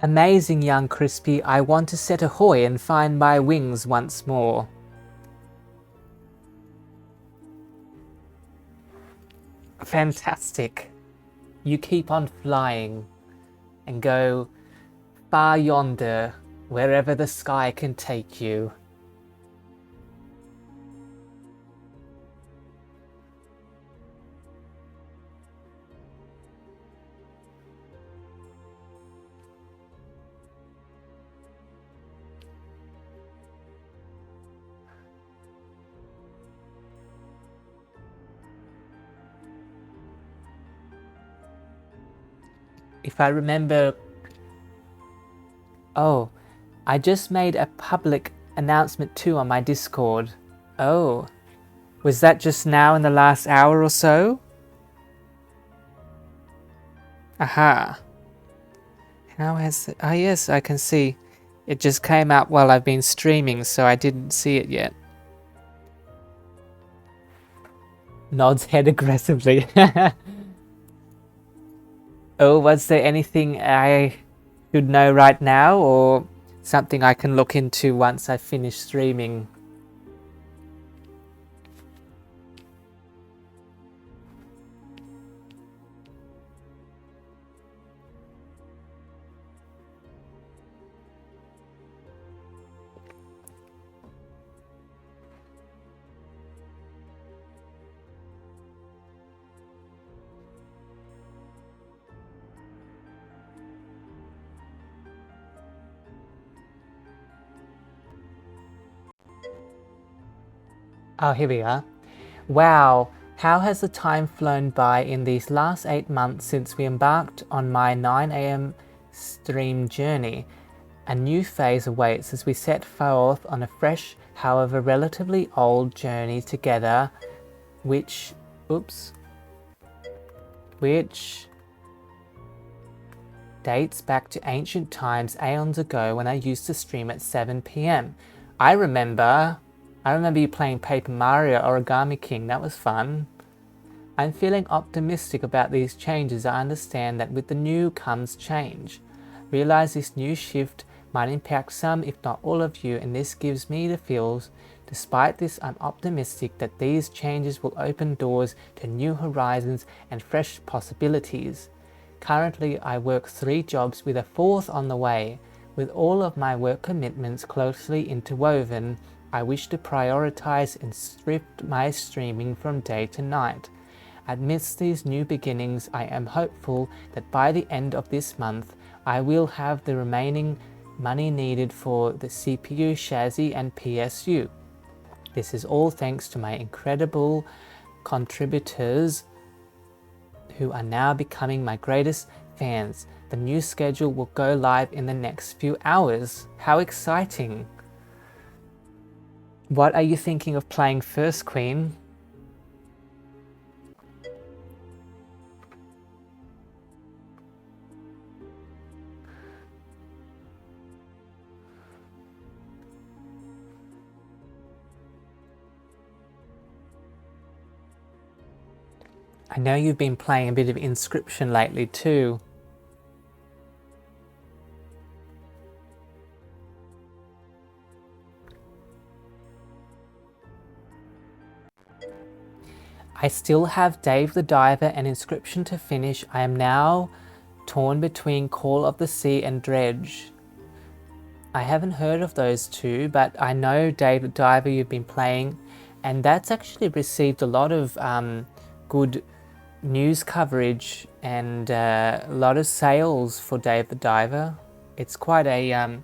Amazing, young Crispy. I want to set ahoy and find my wings once more. Fantastic. You keep on flying and go far yonder, wherever the sky can take you. If I remember... Oh, I just made a public announcement too on my Discord. Oh, was that just now in the last hour or so? Aha. How has it... Ah, yes, I can see. It just came out while I've been streaming, so I didn't see it yet. Nods head aggressively. Oh, was there anything I should know right now, or something I can look into once I finish streaming? Oh, here we are. Wow, how has the time flown by in these last 8 months since we embarked on my 9 AM stream journey? A new phase awaits as we set forth on a fresh, however relatively old journey together, which dates back to ancient times aeons ago when I used to stream at 7 PM. I remember you playing Paper Mario Origami King, that was fun. I'm feeling optimistic about these changes. I understand that with the new comes change. Realize this new shift might impact some, if not all of you, and this gives me the feels. Despite this, I'm optimistic that these changes will open doors to new horizons and fresh possibilities. Currently, I work 3 jobs with a 4th on the way. With all of my work commitments closely interwoven, I wish to prioritize and strip my streaming from day to night. Amidst these new beginnings, I am hopeful that by the end of this month, I will have the remaining money needed for the CPU, chassis, and PSU. This is all thanks to my incredible contributors who are now becoming my greatest fans. The new schedule will go live in the next few hours. How exciting! What are you thinking of playing first, Queen? I know you've been playing a bit of Inscription lately too. I still have Dave the Diver and Inscription to finish. I am now torn between Call of the Sea and Dredge. I haven't heard of those two, but I know Dave the Diver you've been playing, and that's actually received a lot of good news coverage and a lot of sales for Dave the Diver. It's quite a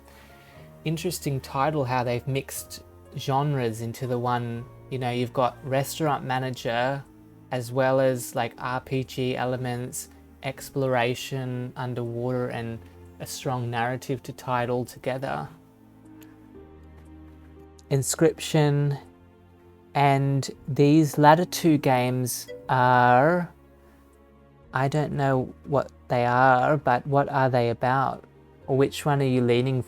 interesting title how they've mixed genres into the one. You know, you've got restaurant manager as well as like RPG elements, exploration, underwater, and a strong narrative to tie it all together. Inscription and these latter 2 games are, I don't know what they are, but what are they about? Or which one are you leaning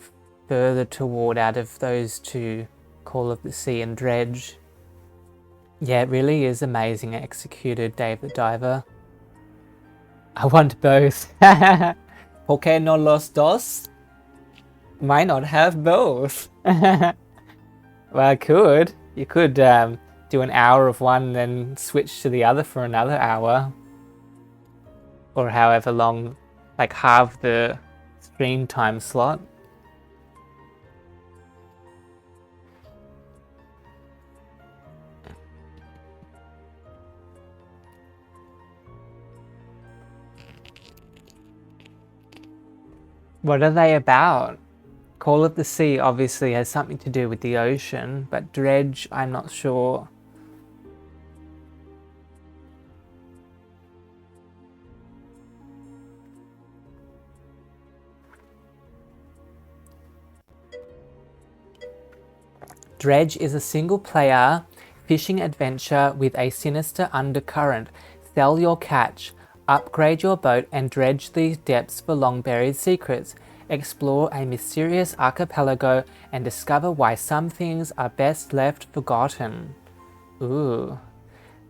further toward out of those 2, Call of the Sea and Dredge? Yeah, it really is amazing executed, Dave the Diver. I want both. ¿Por qué no los dos? Why not have both? Well, I could. You could do an hour of one and then switch to the other for another hour. Or however long, like halve the stream time slot. What are they about? Call of the Sea obviously has something to do with the ocean, but Dredge, I'm not sure. Dredge is a single-player fishing adventure with a sinister undercurrent. Sell your catch, upgrade your boat, and dredge the depths for long-buried secrets. Explore a mysterious archipelago and discover why some things are best left forgotten. Ooh.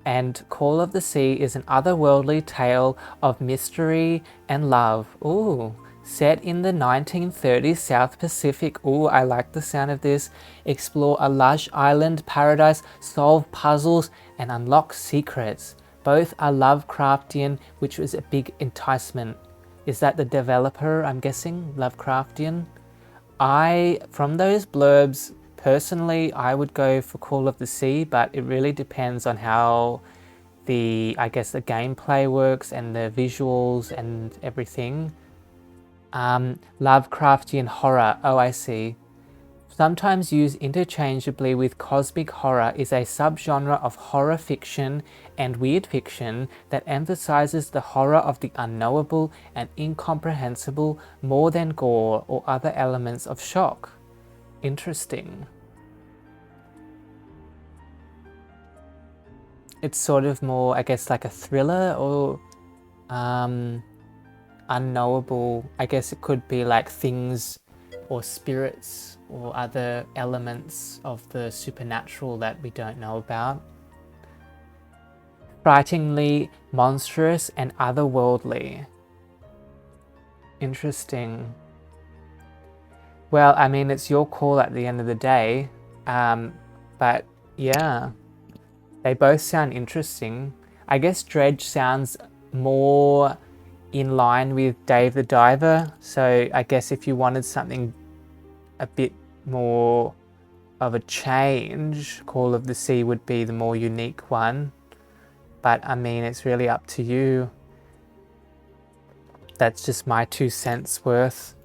And Call of the Sea is an otherworldly tale of mystery and love. Ooh, set in the 1930s South Pacific. Ooh, I like the sound of this. Explore a lush island paradise, solve puzzles, and unlock secrets. Both are Lovecraftian, which was a big enticement. Is that the developer, I'm guessing? Lovecraftian? From those blurbs, personally, I would go for Call of the Sea, but it really depends on how the gameplay works and the visuals and everything. Lovecraftian horror, oh I see. Sometimes used interchangeably with cosmic horror, is a subgenre of horror fiction and weird fiction that emphasizes the horror of the unknowable and incomprehensible more than gore or other elements of shock. Interesting. It's sort of more, I guess, like a thriller or unknowable. I guess it could be like things or spirits or other elements of the supernatural that we don't know about. Frighteningly monstrous and otherworldly. Interesting. Well, I mean, it's your call at the end of the day. But yeah, they both sound interesting. I guess Dredge sounds more in line with Dave the Diver. So I guess if you wanted something a bit more of a change, Call of the Sea would be the more unique one. But I mean, it's really up to you. That's just my 2 cents worth.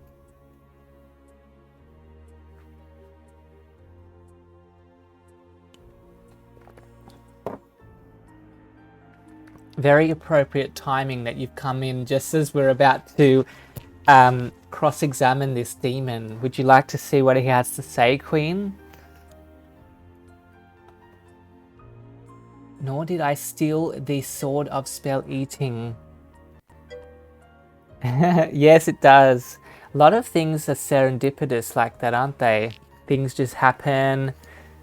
Very appropriate timing that you've come in just as we're about to cross-examine this demon. Would you like to see what he has to say, Queen? Nor did I steal the sword of spell eating. Yes, it does. A lot of things are serendipitous like that, aren't they? Things just happen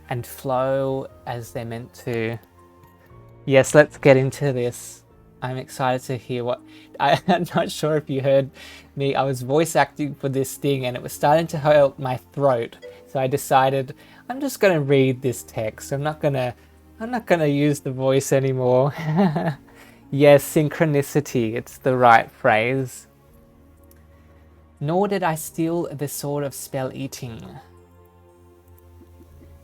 and flow as they're meant to. Yes, let's get into this. I'm excited to hear what... I'm not sure if you heard me. I was voice acting for this thing and it was starting to hurt my throat. So I decided I'm just going to read this text. I'm not going to use the voice anymore. Yes, synchronicity. It's the right phrase. Nor did I steal the sword of spell eating.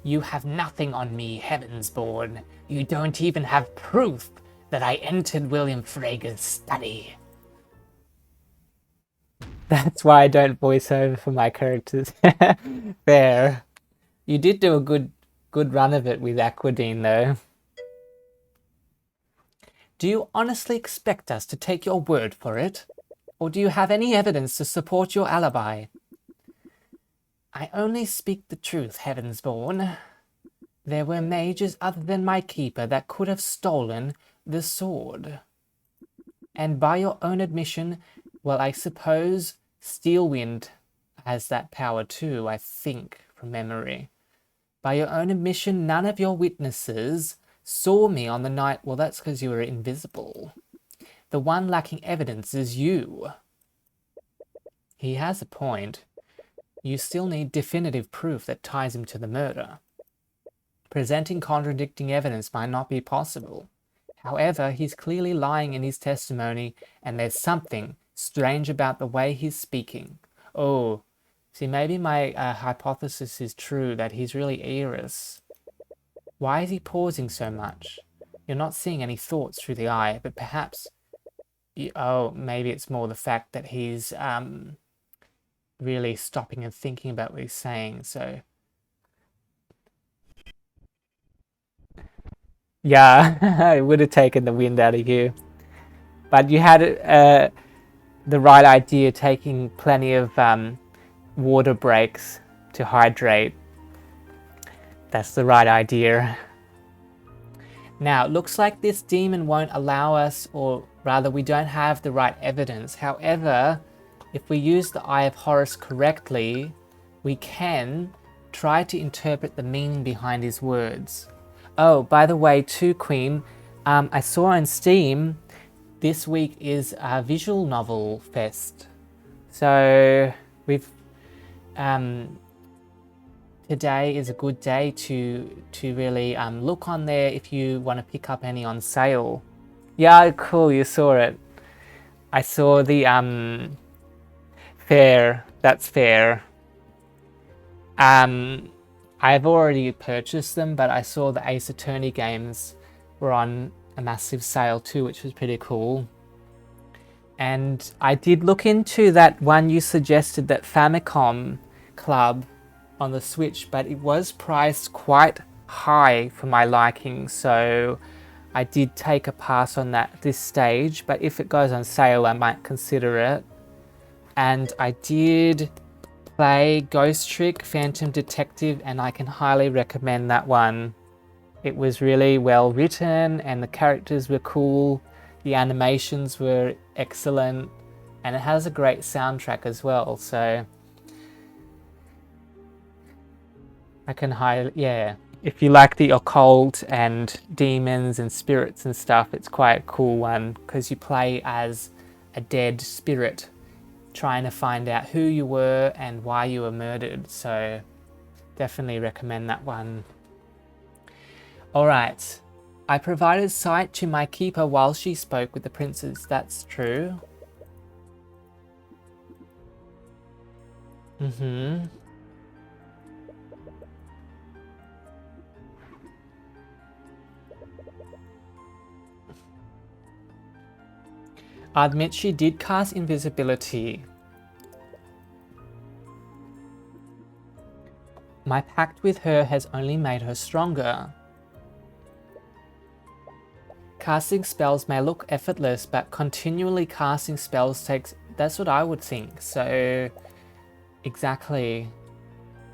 You have nothing on me, Heavensborn. You don't even have proof that I entered William Frager's study. That's why I don't voice over for my characters. Fair. You did do a good run of it with Aquadine, though. Do you honestly expect us to take your word for it? Or do you have any evidence to support your alibi? I only speak the truth, Heavensborn. There were mages other than my keeper that could have stolen the sword. And by your own admission, well, I suppose Steelwind has that power too, I think, from memory. By your own admission, none of your witnesses saw me on the night... Well, that's because you were invisible. The one lacking evidence is you. He has a point. You still need definitive proof that ties him to the murder. Presenting contradicting evidence might not be possible. However, he's clearly lying in his testimony, and there's something strange about the way he's speaking. Oh, see, maybe my hypothesis is true, that he's really Eris. Why is he pausing so much? You're not seeing any thoughts through the eye, but perhaps... maybe it's more the fact that he's really stopping and thinking about what he's saying, so... Yeah, it would have taken the wind out of you. But you had the right idea, taking plenty of water breaks to hydrate. That's the right idea. Now, it looks like this demon won't allow us, or rather we don't have the right evidence. However, if we use the Eye of Horus correctly, we can try to interpret the meaning behind his words. Oh, by the way, too, Queen, I saw on Steam this week is a visual novel fest. So we've today is a good day to really look on there if you want to pick up any on sale. Yeah, cool, you saw it. I saw the fair. That's fair. I've already purchased them, but I saw the Ace Attorney games were on a massive sale too, which was pretty cool. And I did look into that one you suggested, that Famicom Club on the Switch, but it was priced quite high for my liking, so I did take a pass on that at this stage, but if it goes on sale I might consider it. And I did play Ghost Trick Phantom Detective, and I can highly recommend that one. It was really well written and the characters were cool, the animations were excellent, and it has a great soundtrack as well, so I can highly, yeah. If you like the occult and demons and spirits and stuff, it's quite a cool one, because you play as a dead spirit trying to find out who you were and why you were murdered, so definitely recommend that one. Alright, I provided sight to my keeper while she spoke with the princes. That's true. I admit she did cast invisibility. My pact with her has only made her stronger. Casting spells may look effortless, but continually casting spells takes... That's what I would think. So, exactly.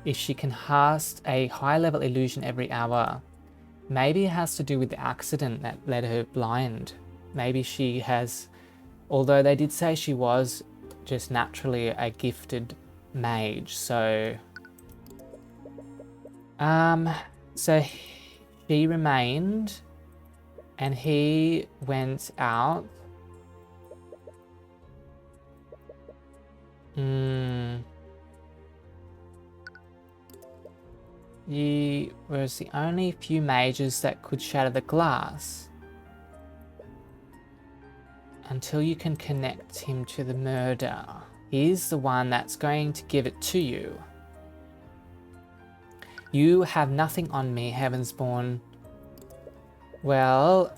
If she can cast a high-level illusion every hour, maybe it has to do with the accident that led her blind. Maybe she has... Although they did say she was just naturally a gifted mage, so... So she remained... And he went out. He was the only few mages that could shatter the glass. Until you can connect him to the murder. He's the one that's going to give it to you. You have nothing on me, Heavensborn. Well...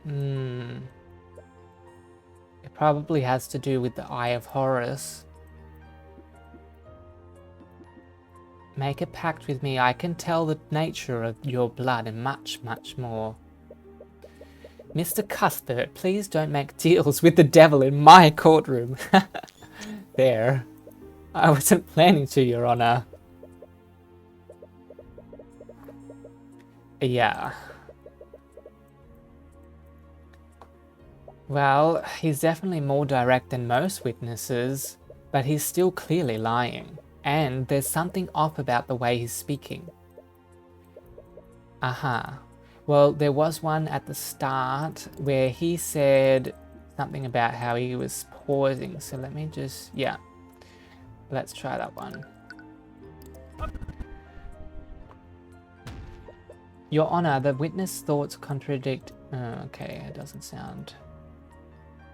It probably has to do with the Eye of Horus. Make a pact with me. I can tell the nature of your blood and much, much more. Mr. Cuthbert, please don't make deals with the devil in my courtroom. There. I wasn't planning to, Your Honor. Yeah. Well, he's definitely more direct than most witnesses, but he's still clearly lying. And there's something off about the way he's speaking. Aha. Well, there was one at the start where he said something about how he was pausing. So let me just, yeah. Let's try that one. Your Honor, the witness thoughts contradict... okay, it doesn't sound...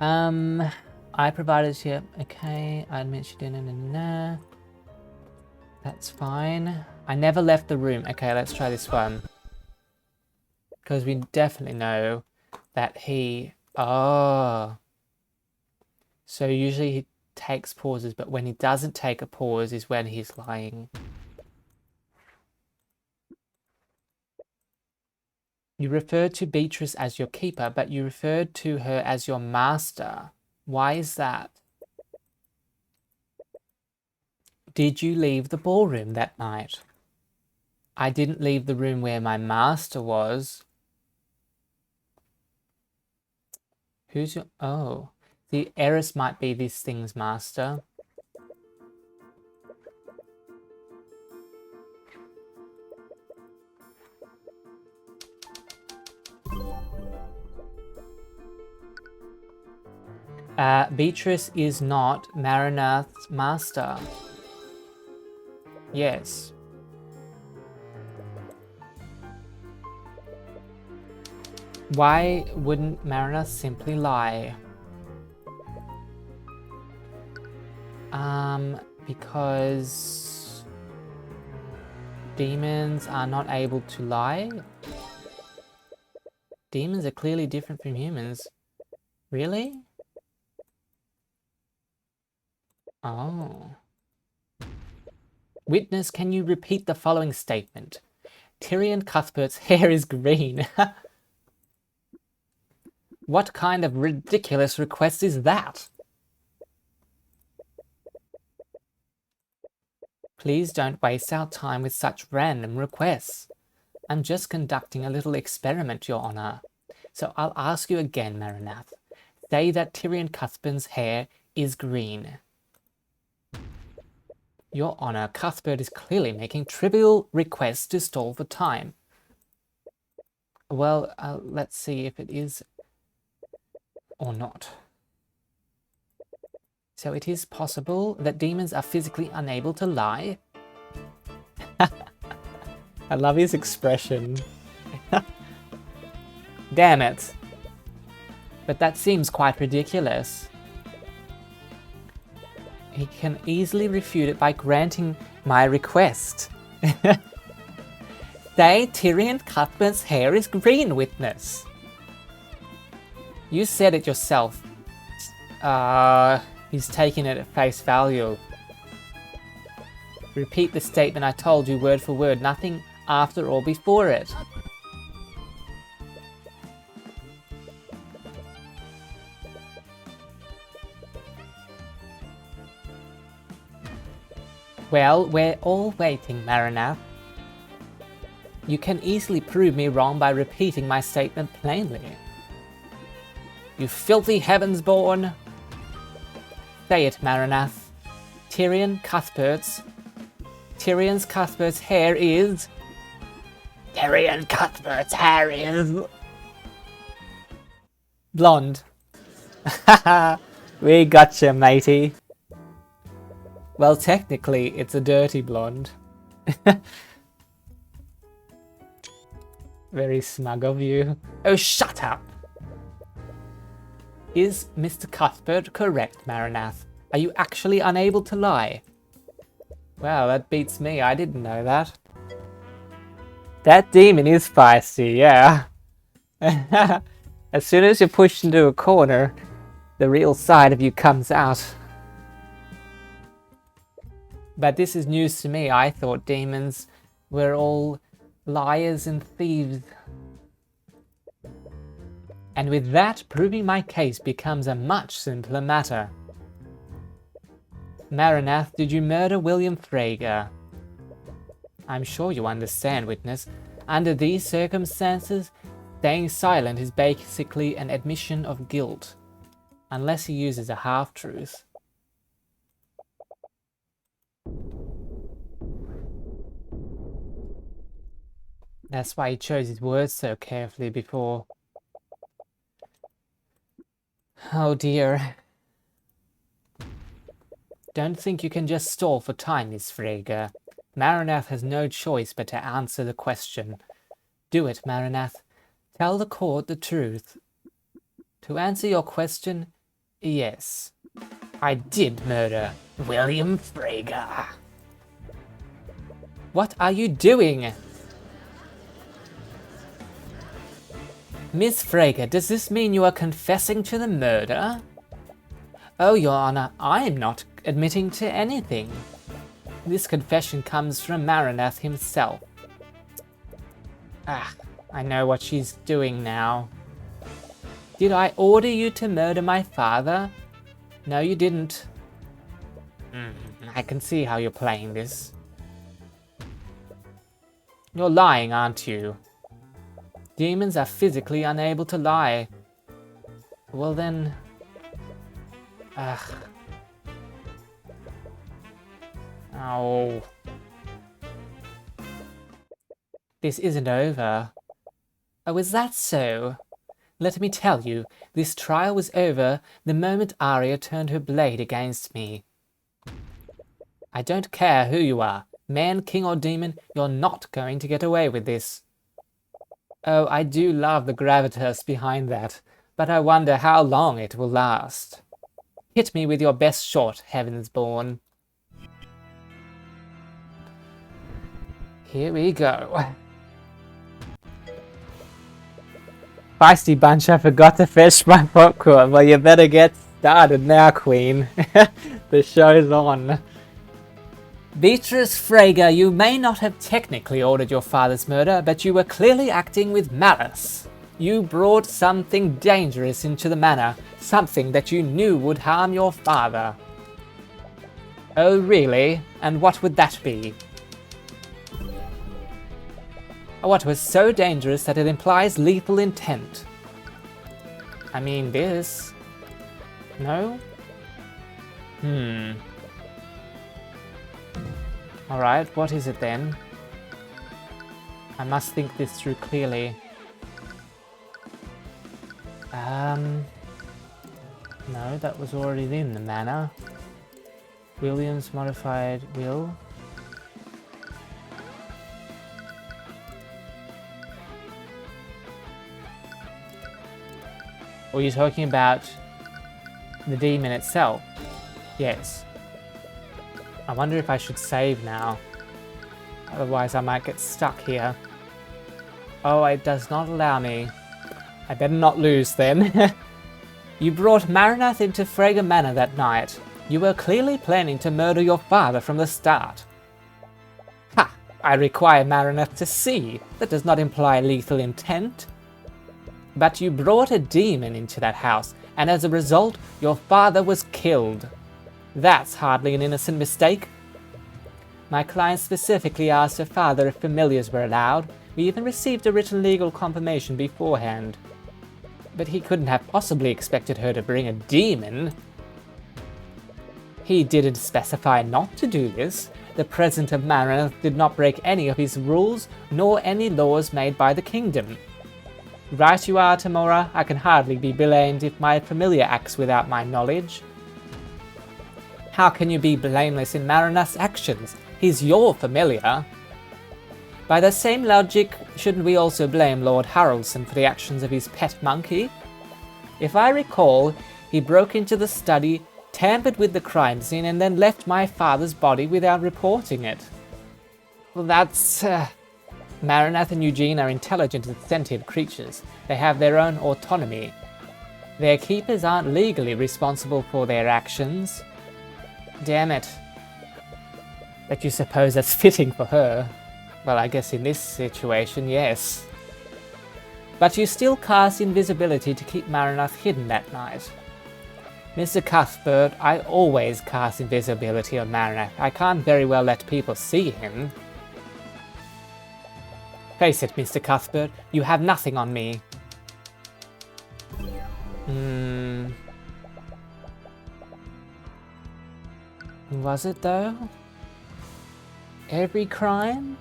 I provided here... Okay, I admit she didn't... That's fine. I never left the room. Okay, let's try this one. Because we definitely know that he... Oh. So usually he takes pauses, but when he doesn't take a pause is when he's lying. You referred to Beatrice as your keeper, but you referred to her as your master. Why is that? Did you leave the ballroom that night? I didn't leave the room where my master was. Who's your... Oh. The heiress might be this thing's master. Beatrice is not Maranath's master. Yes. Why wouldn't Maranath simply lie? Because demons are not able to lie? Demons are clearly different from humans. Really? Oh. Witness, can you repeat the following statement? Tyrion Cuthbert's hair is green. What kind of ridiculous request is that? Please don't waste our time with such random requests. I'm just conducting a little experiment, Your Honor. So I'll ask you again, Maranath. Say that Tyrion Cuthbert's hair is green. Your Honor, Cuthbert is clearly making trivial requests to stall for time. Well, let's see if it is or not. So it is possible that demons are physically unable to lie? I love his expression. Damn it. But that seems quite ridiculous. He can easily refute it by granting my request. Say Tyrion Cuthbert's hair is green, Witness. You said it yourself. He's taking it at face value. Repeat the statement I told you word for word, nothing after or before it. Well, we're all waiting, Maranath. You can easily prove me wrong by repeating my statement plainly. You filthy heavens-born! Say it, Maranath. Tyrion Cuthbert's hair is... Tyrion Cuthbert's hair is... blonde. Haha, we gotcha, matey. Well, technically, it's a dirty blonde. Very smug of you. Oh, shut up! Is Mr. Cuthbert correct, Maranath? Are you actually unable to lie? Wow, that beats me. I didn't know that. That demon is feisty, yeah. As soon as you're pushed into a corner, the real side of you comes out. But this is news to me. I thought demons were all liars and thieves. And with that, proving my case becomes a much simpler matter. Maranath, did you murder William Frager? I'm sure you understand, Witness. Under these circumstances, staying silent is basically an admission of guilt. Unless he uses a half-truth. That's why he chose his words so carefully before. Oh dear. Don't think you can just stall for time, Miss Frager. Maranath has no choice but to answer the question. Do it, Maranath. Tell the court the truth. To answer your question, yes. I did murder William Frager. What are you doing? Miss Frager, does this mean you are confessing to the murder? Oh, Your Honor, I am not admitting to anything. This confession comes from Maranath himself. Ah, I know what she's doing now. Did I order you to murder my father? No, you didn't. I can see how you're playing this. You're lying, aren't you? Demons are physically unable to lie. Well then... Ugh. Oh. This isn't over. Oh, is that so? Let me tell you, this trial was over the moment Arya turned her blade against me. I don't care who you are, man, king or demon, you're not going to get away with this. Oh, I do love the gravitas behind that, but I wonder how long it will last. Hit me with your best shot, Heavensborn. Here we go. Feisty bunch, I forgot to fetch my popcorn. Well, you better get started now, Queen. The show's on. Beatrice Frege, you may not have technically ordered your father's murder, but you were clearly acting with malice. You brought something dangerous into the manor, something that you knew would harm your father. Oh, really? And what would that be? What was so dangerous that it implies lethal intent? I mean, this... No? Alright, what is it then? I must think this through clearly. No, that was already in the manor. William's modified will. Or you're talking about the demon itself? Yes. I wonder if I should save now. Otherwise I might get stuck here. Oh, it does not allow me. I better not lose then. You brought Maranath into Frege Manor that night. You were clearly planning to murder your father from the start. Ha! I require Maranath to see. That does not imply lethal intent. But you brought a demon into that house, and as a result, your father was killed. That's hardly an innocent mistake. My client specifically asked her father if familiars were allowed. We even received a written legal confirmation beforehand. But he couldn't have possibly expected her to bring a demon. He didn't specify not to do this. The President of Maranath did not break any of his rules, nor any laws made by the kingdom. Right you are, Tamora. I can hardly be blamed if my familiar acts without my knowledge. How can you be blameless in Maranath's actions? He's your familiar. By the same logic, shouldn't we also blame Lord Haraldson for the actions of his pet monkey? If I recall, he broke into the study, tampered with the crime scene, and then left my father's body without reporting it. Well, that's... Maranath and Eugene are intelligent and sentient creatures. They have their own autonomy. Their keepers aren't legally responsible for their actions. Damn it. But you suppose that's fitting for her? Well, I guess in this situation, yes. But you still cast invisibility to keep Maranath hidden that night. Mr. Cuthbert, I always cast invisibility on Maranath. I can't very well let people see him. Face it, Mr. Cuthbert, you have nothing on me. Was it though? Every crime?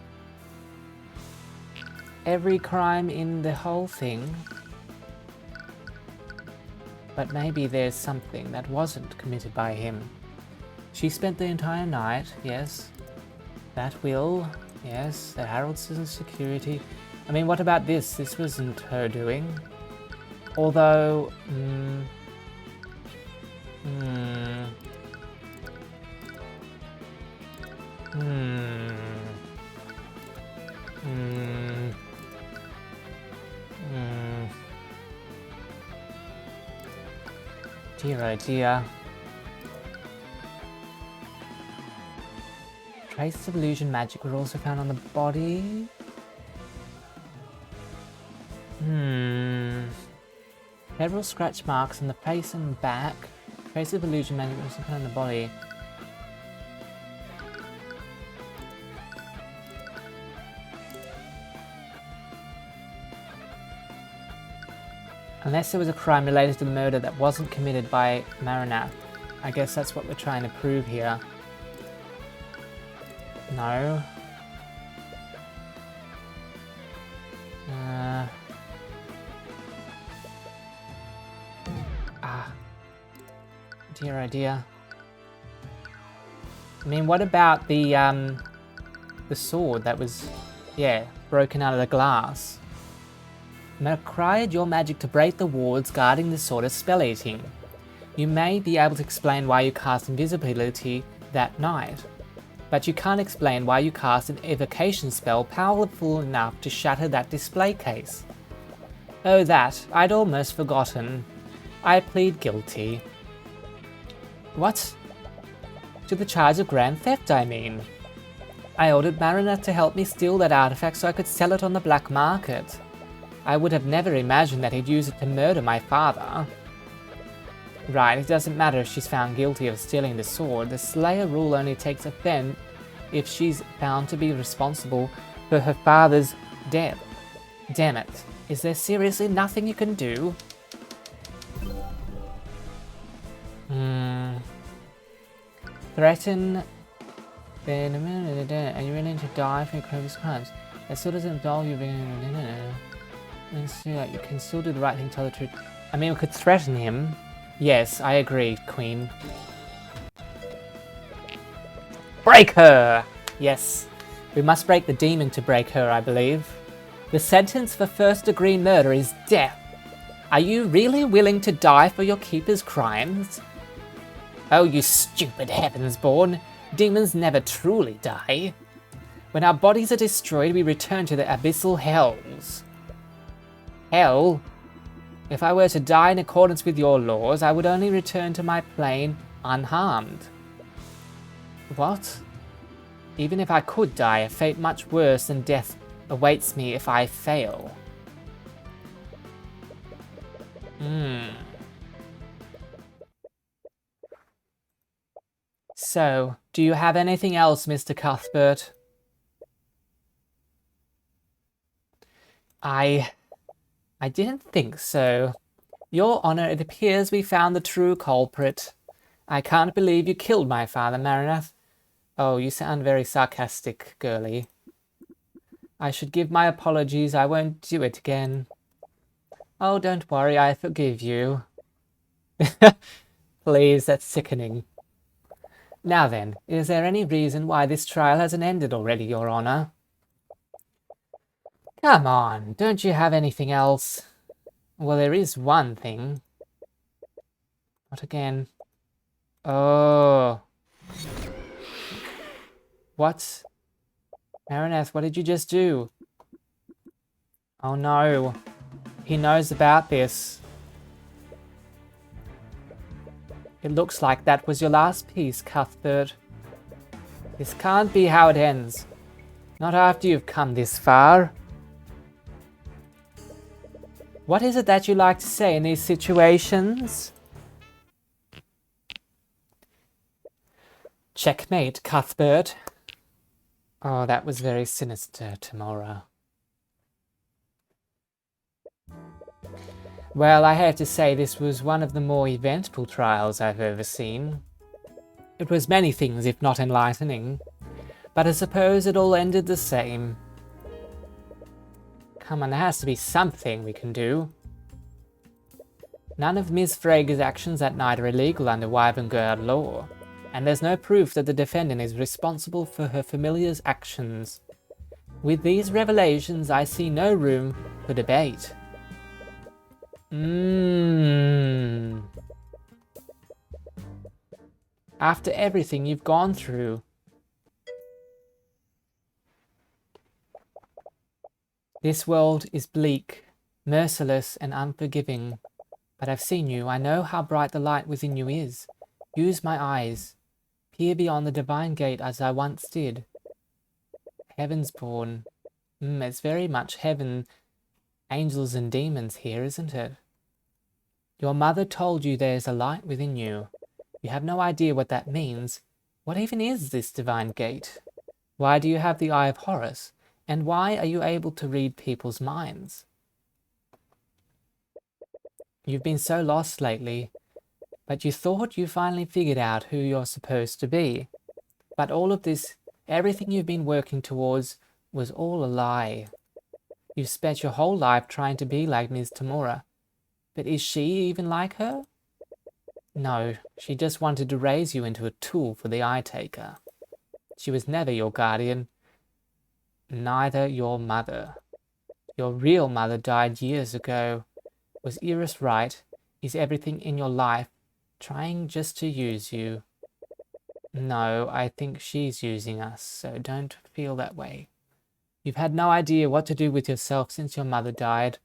Every crime in the whole thing? But maybe there's something that wasn't committed by him. She spent the entire night, yes. That will, yes. The Haraldson's security. I mean, what about this? This wasn't her doing. Although, Dear oh dear. Traces of illusion magic were also found on the body. Several scratch marks on the face and back. Traces of illusion magic were also found on the body. Unless there was a crime related to the murder that wasn't committed by Maranath. I guess that's what we're trying to prove here. No. dear, oh dear. I mean, what about the sword that was, yeah, broken out of the glass? Required your magic to break the wards guarding the sword as spell eating. You may be able to explain why you cast invisibility that night, but you can't explain why you cast an evocation spell powerful enough to shatter that display case. Oh, that, I'd almost forgotten. I plead guilty. What? To the charge of grand theft, I mean. I ordered Marinette to help me steal that artifact so I could sell it on the black market. I would have never imagined that he'd use it to murder my father. Right, it doesn't matter if she's found guilty of stealing the sword. The Slayer rule only takes effect if she's found to be responsible for her father's death. Damn it. Is there seriously nothing you can do? Threaten... Are you willing to die for your previous crimes? That still doesn't involve you being... You can still do the right thing, tell the truth. I mean, we could threaten him. Yes, I agree, Queen. Break her! Yes. We must break the demon to break her, I believe. The sentence for first-degree murder is death. Are you really willing to die for your keeper's crimes? Oh, you stupid heavens-born. Demons never truly die. When our bodies are destroyed, we return to the abyssal hells. Hell? If I were to die in accordance with your laws, I would only return to my plane unharmed. What? Even if I could die, a fate much worse than death awaits me if I fail. So, do you have anything else, Mr. Cuthbert? I didn't think so. Your Honor, it appears we found the true culprit. I can't believe you killed my father, Marinette. Oh, you sound very sarcastic, girlie. I should give my apologies. I won't do it again. Oh, don't worry, I forgive you. Please, that's sickening. Now then, is there any reason why this trial hasn't ended already, Your Honor? Come on, don't you have anything else? Well, there is one thing. What again? Oh. What? Marinette, what did you just do? Oh no. He knows about this. It looks like that was your last piece, Cuthbert. This can't be how it ends. Not after you've come this far. What is it that you like to say in these situations? Checkmate, Cuthbert. Oh, that was very sinister, Tamora. Well, I have to say this was one of the more eventful trials I've ever seen. It was many things, if not enlightening. But I suppose it all ended the same. Come on, there has to be something we can do. None of Ms. Frager's actions that night are illegal under Wyvern law, and there's no proof that the defendant is responsible for her familiar's actions. With these revelations, I see no room for debate. After everything you've gone through. This world is bleak, merciless and unforgiving. But I've seen you. I know how bright the light within you is. Use my eyes. Peer beyond the divine gate as I once did. Heaven's born. It's very much heaven, angels and demons here, isn't it? Your mother told you there's a light within you. You have no idea what that means. What even is this divine gate? Why do you have the Eye of Horus? And why are you able to read people's minds? You've been so lost lately, but you thought you finally figured out who you're supposed to be. But all of this, everything you've been working towards, was all a lie. You've spent your whole life trying to be like Ms. Tamora. But is she even like her? No, she just wanted to raise you into a tool for the Eye Taker. She was never your guardian, neither your mother. Your real mother died years ago. Was Iris right? Is everything in your life trying just to use you? No, I think she's using us, so don't feel that way. You've had no idea what to do with yourself since your mother died.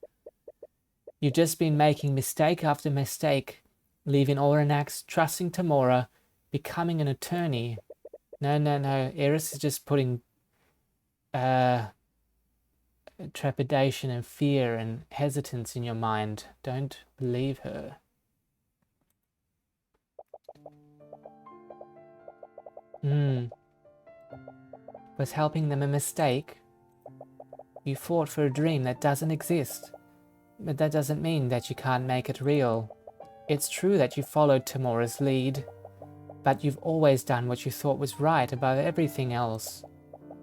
You've just been making mistake after mistake, leaving Oranax, trusting Tamora, becoming an attorney. No, Iris is just putting trepidation and fear and hesitance in your mind. Don't believe her. Was helping them a mistake? You fought for a dream that doesn't exist. But that doesn't mean that you can't make it real. It's true that you followed Tamora's lead, but you've always done what you thought was right above everything else.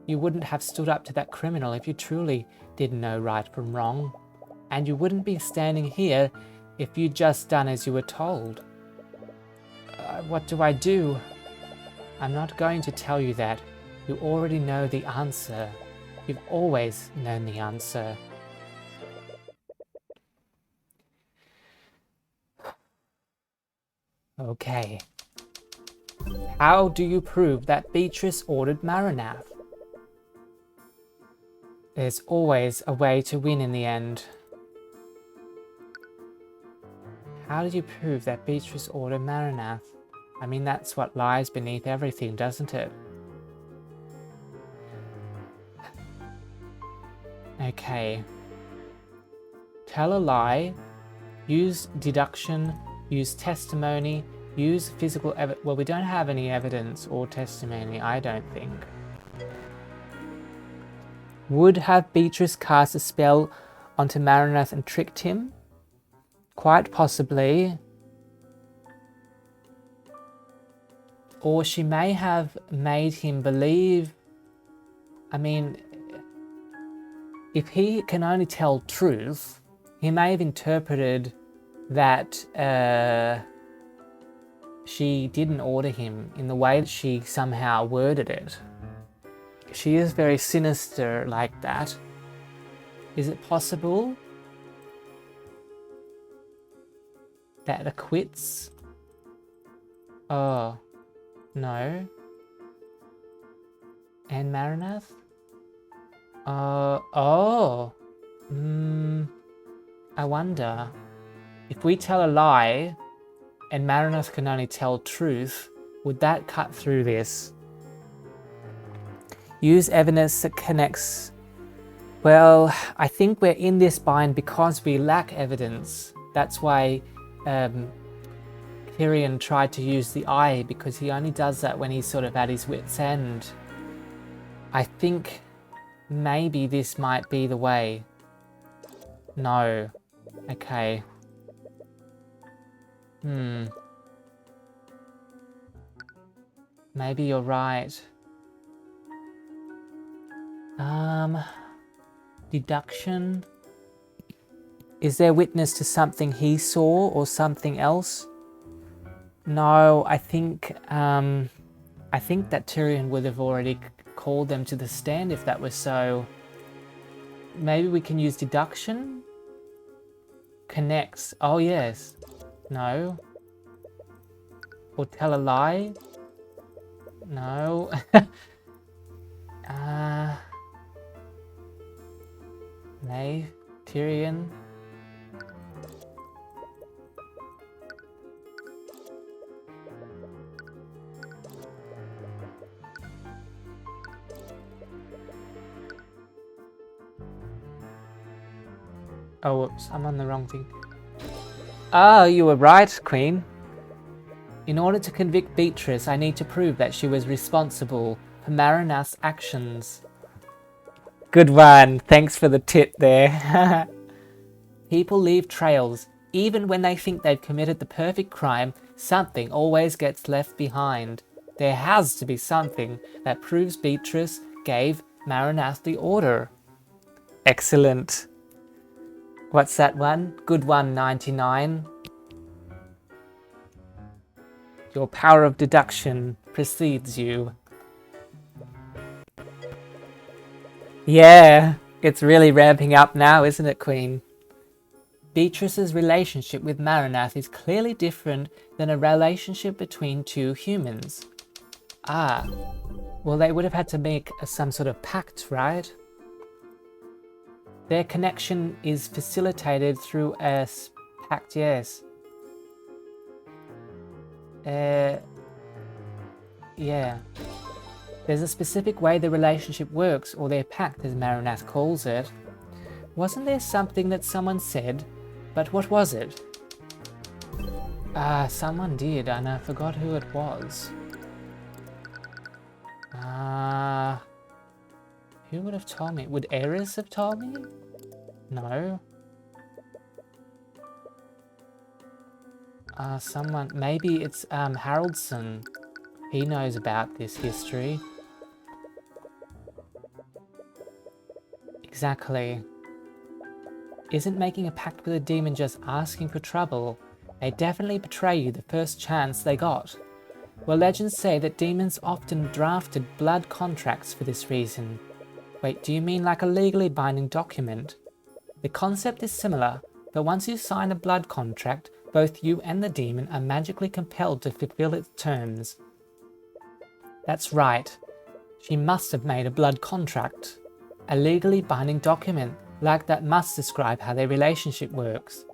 You wouldn't have stood up to that criminal if you truly didn't know right from wrong. And you wouldn't be standing here if you'd just done as you were told. What do I do? I'm not going to tell you that. You already know the answer. You've always known the answer. Okay. How do you prove that Beatrice ordered Maranath? There's always a way to win in the end. How did you prove that Beatrice ordered Maranath? I mean, that's what lies beneath everything, doesn't it? Okay. Tell a lie, use deduction, use testimony, use physical evidence. Well, we don't have any evidence or testimony, I don't think. Would have Beatrice cast a spell onto Maranath and tricked him? Quite possibly. Or she may have made him believe... I mean, if he can only tell truth, he may have interpreted that she didn't order him in the way that she somehow worded it. She is very sinister like that. Is it possible that acquits? Oh, no. And Maranath? I wonder. If we tell a lie and Maranath can only tell truth, would that cut through this? Use evidence that connects. Well, I think we're in this bind because we lack evidence. That's why Tyrion tried to use the eye, because he only does that when he's sort of at his wit's end. I think maybe this might be the way. No. Okay. Maybe you're right. Deduction. Is there witness to something he saw or something else? No, I think that Tyrion would have already called them to the stand if that was so. Maybe we can use deduction? Connects. Oh, yes. No. Or tell a lie? No. Nay. Tyrion. Oh, whoops, I'm on the wrong thing. Ah, you were right, Queen. In order to convict Beatrice, I need to prove that she was responsible for Maranath's actions. Good one. Thanks for the tip there. People leave trails. Even when they think they've committed the perfect crime, something always gets left behind. There has to be something that proves Beatrice gave Maranath the order. Excellent. What's that one? Good one, 99. Your power of deduction precedes you. Yeah, it's really ramping up now, isn't it, Queen? Beatrice's relationship with Maranath is clearly different than a relationship between two humans. Ah, well, they would have had to make some sort of pact, right? Their connection is facilitated through a pact, yes. Yeah. There's a specific way the relationship works, or their pact, as Maranath calls it. Wasn't there something that someone said? But what was it? Someone did, and I forgot who it was. Who would have told me? Would Eris have told me? No. Someone, maybe it's Haraldson. He knows about this history. Exactly. Isn't making a pact with a demon just asking for trouble? They definitely betray you the first chance they got. Well, legends say that demons often drafted blood contracts for this reason. Wait, do you mean like a legally binding document? The concept is similar, but once you sign a blood contract, both you and the demon are magically compelled to fulfill its terms. That's right. She must have made a blood contract. A legally binding document like that must describe how their relationship works.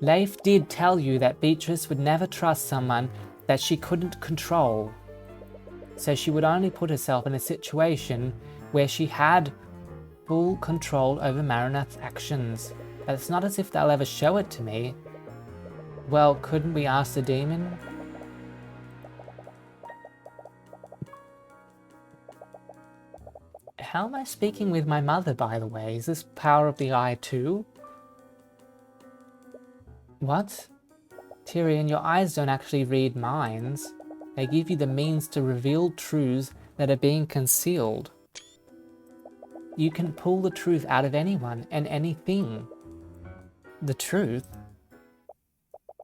Leif did tell you that Beatrice would never trust someone that she couldn't control. So she would only put herself in a situation where she had full control over Maranath's actions. But it's not as if they'll ever show it to me. Well, couldn't we ask the demon? How am I speaking with my mother, by the way? Is this power of the eye too? What? Tyrion, your eyes don't actually read minds. They give you the means to reveal truths that are being concealed. You can pull the truth out of anyone and anything. The truth?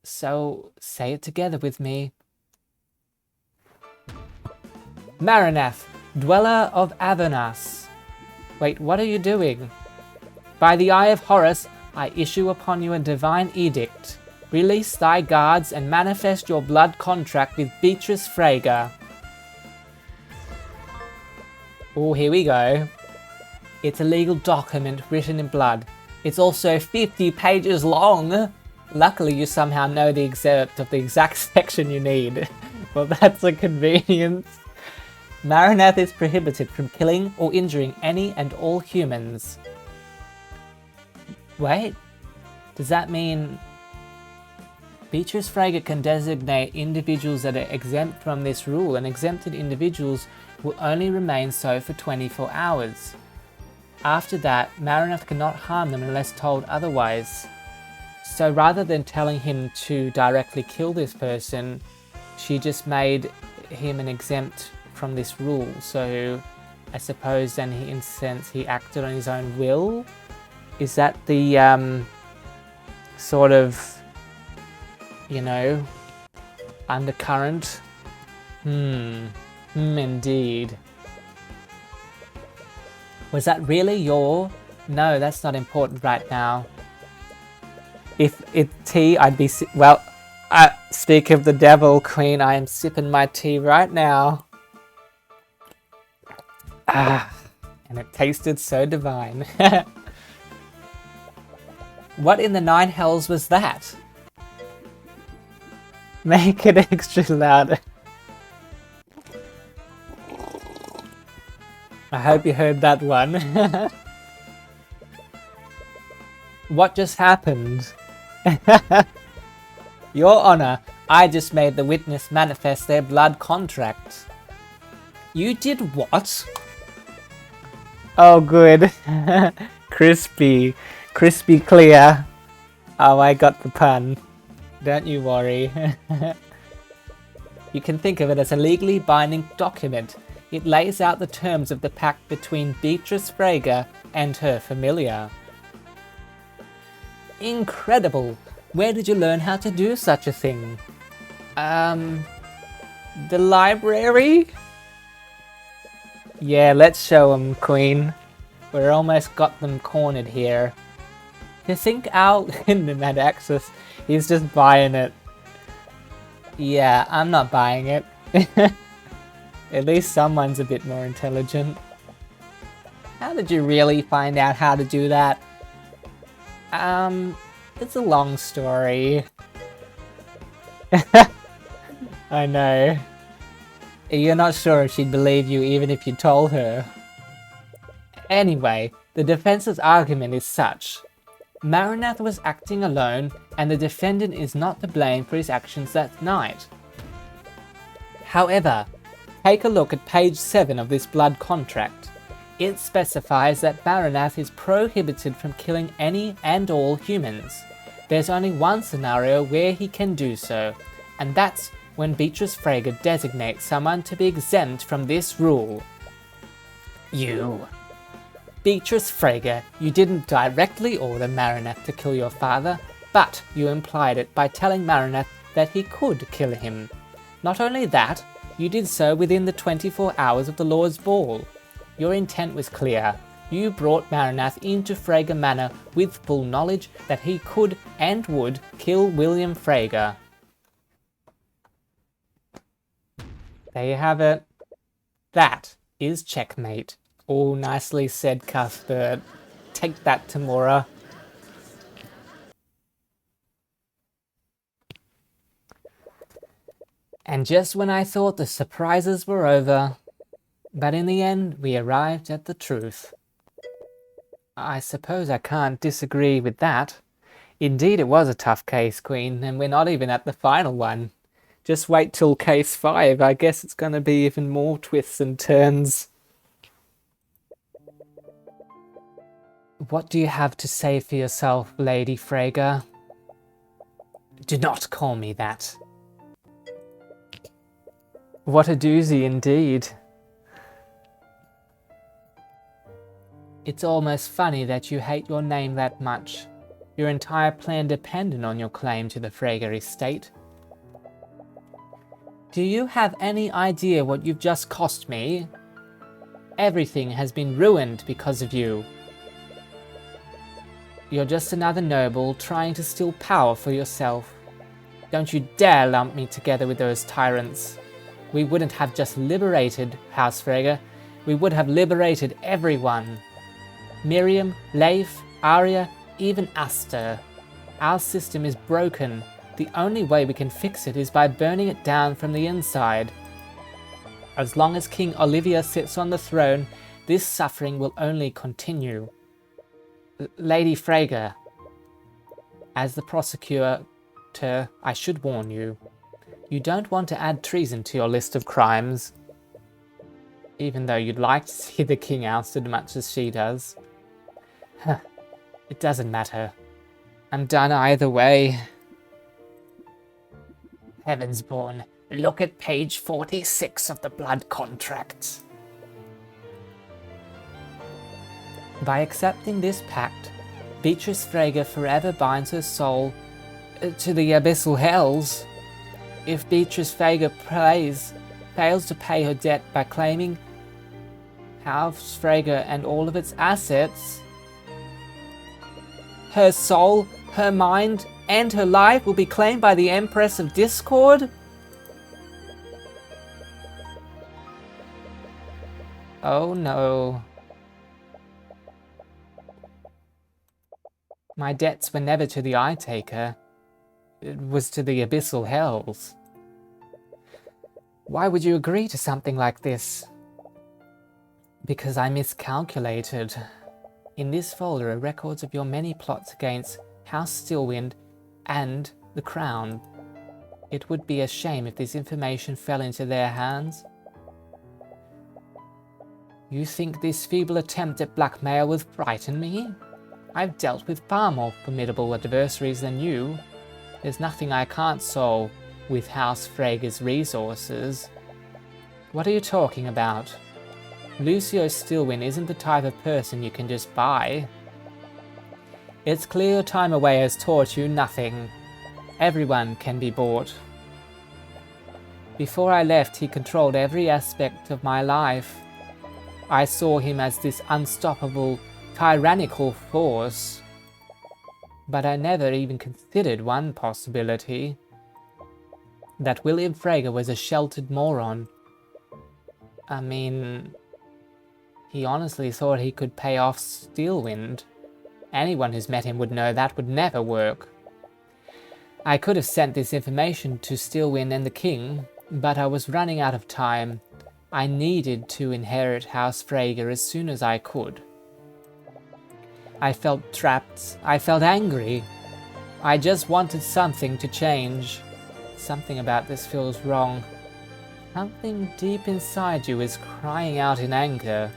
So, say it together with me. Maranath, dweller of Avernus. Wait, what are you doing? By the eye of Horus, I issue upon you a divine edict. Release thy guards and manifest your blood contract with Beatrice Freyga. Oh, here we go. It's a legal document written in blood. It's also 50 pages long. Luckily, you somehow know the excerpt of the exact section you need. Well, that's a convenience. Maranath is prohibited from killing or injuring any and all humans. Wait, does that mean Beatrice Freyga can designate individuals that are exempt from this rule, and exempted individuals will only remain so for 24 hours. After that, Maranath cannot harm them unless told otherwise. So rather than telling him to directly kill this person, she just made him an exempt from this rule. So I suppose then he, in a sense, he acted on his own will? Is that the sort of, you know, undercurrent? Indeed. Was that really your... No, that's not important right now. If it's tea, I'd be... Well, speak of the devil, Queen, I am sipping my tea right now. And it tasted so divine. What in the nine hells was that? Make it extra louder. I hope you heard that one. What just happened? Your Honor, I just made the witness manifest their blood contract. You did what? Oh, good. Crispy. Crispy clear. Oh, I got the pun. Don't you worry. You can think of it as a legally binding document. It lays out the terms of the pact between Beatrice Freyga and her familiar. Incredible! Where did you learn how to do such a thing? The library? Yeah, let's show them, Queen. We're almost got them cornered here. You think Al in the Mad Axis, he's just buying it. Yeah, I'm not buying it. At least someone's a bit more intelligent. How did you really find out how to do that? It's a long story. I know. You're not sure if she'd believe you even if you told her. Anyway, the defense's argument is such. Marinath was acting alone, and the defendant is not to blame for his actions that night. However, take a look at page 7 of this blood contract. It specifies that Marinath is prohibited from killing any and all humans. There's only one scenario where he can do so, and that's when Beatrice Frege designates someone to be exempt from this rule. You. Beatrice Frege, you didn't directly order Marinath to kill your father, but you implied it by telling Marinath that he could kill him. Not only that, you did so within the 24 hours of the Lord's Ball. Your intent was clear. You brought Marinath into Frege Manor with full knowledge that he could and would kill William Frege. There you have it. That is checkmate. Oh, nicely said, Cuthbert. Take that, Tamora. And just when I thought the surprises were over, but in the end we arrived at the truth. I suppose I can't disagree with that. Indeed, it was a tough case, Queen, and we're not even at the final one. Just wait till case 5. I guess it's going to be even more twists and turns. What do you have to say for yourself, Lady Frege? Do not call me that. What a doozy indeed. It's almost funny that you hate your name that much. Your entire plan depended on your claim to the Frege estate. Do you have any idea what you've just cost me? Everything has been ruined because of you. You're just another noble trying to steal power for yourself. Don't you dare lump me together with those tyrants. We wouldn't have just liberated House Frege, we would have liberated everyone. Miriam, Leif, Arya, even Aster. Our system is broken. The only way we can fix it is by burning it down from the inside. As long as King Olivia sits on the throne, this suffering will only continue. Lady Frege, as the prosecutor, I should warn you. You don't want to add treason to your list of crimes. Even though you'd like to see the king ousted much as she does. It doesn't matter. I'm done either way. Heavensborn, look at page 46 of the blood contract. By accepting this pact, Beatrice Frege forever binds her soul to the abyssal hells. If Beatrice Frege fails to pay her debt by claiming House Frege and all of its assets, her soul, her mind, and her life will be claimed by the Empress of Discord? Oh no. My debts were never to the Eye Taker. It was to the abyssal hells. Why would you agree to something like this? Because I miscalculated. In this folder are records of your many plots against House Stillwind and the Crown. It would be a shame if this information fell into their hands. You think this feeble attempt at blackmail will frighten me? I've dealt with far more formidable adversaries than you. There's nothing I can't solve with House Frege's resources. What are you talking about? Lucio Stillwind isn't the type of person you can just buy. It's clear your time away has taught you nothing. Everyone can be bought. Before I left, he controlled every aspect of my life. I saw him as this unstoppable, tyrannical force. But I never even considered one possibility. That William Frager was a sheltered moron. I mean, he honestly thought he could pay off Steelwind. Anyone who's met him would know that would never work. I could have sent this information to Steelwind and the King, but I was running out of time. I needed to inherit House Frager as soon as I could. I felt trapped. I felt angry. I just wanted something to change. Something about this feels wrong. Something deep inside you is crying out in anger.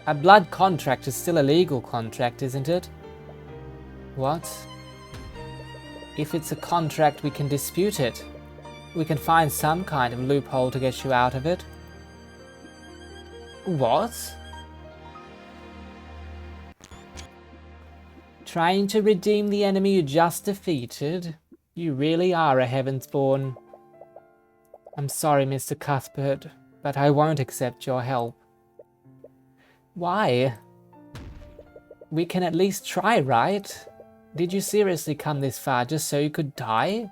A blood contract is still a legal contract, isn't it? What? If it's a contract, we can dispute it. We can find some kind of loophole to get you out of it. What? Trying to redeem the enemy you just defeated? You really are a Heavensborn. I'm sorry, Mr. Cuthbert, but I won't accept your help. Why? We can at least try, right? Did you seriously come this far just so you could die?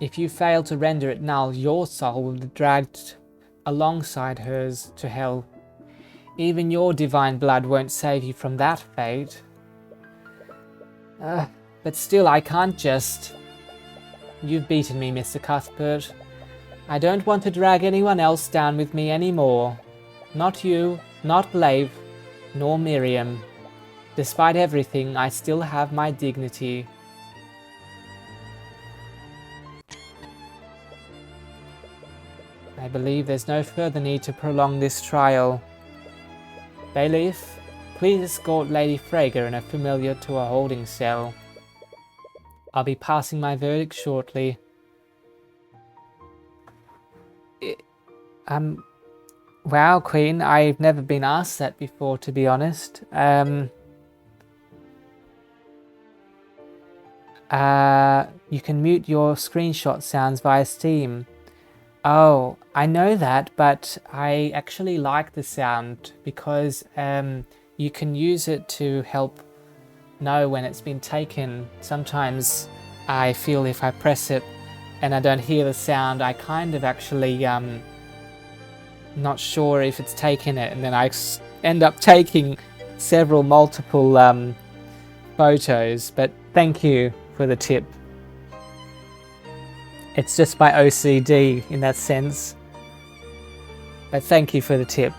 If you fail to render it null, your soul will be dragged alongside hers to hell. Even your divine blood won't save you from that fate. But still, I can't just... You've beaten me, Mr. Cuthbert. I don't want to drag anyone else down with me anymore. Not you, not Leif, nor Miriam. Despite everything, I still have my dignity. I believe there's no further need to prolong this trial. Bailiff, please escort Lady Frager and a familiar to a holding cell. I'll be passing my verdict shortly. Wow, Queen, I've never been asked that before, to be honest. You can mute your screenshot sounds via Steam. Oh, I know that, but I actually like the sound because you can use it to help know when it's been taken. Sometimes I feel if I press it and I don't hear the sound, I kind of actually not sure if it's taken it, and then I end up taking multiple photos. But thank you for the tip. It's just my OCD in that sense. But thank you for the tip.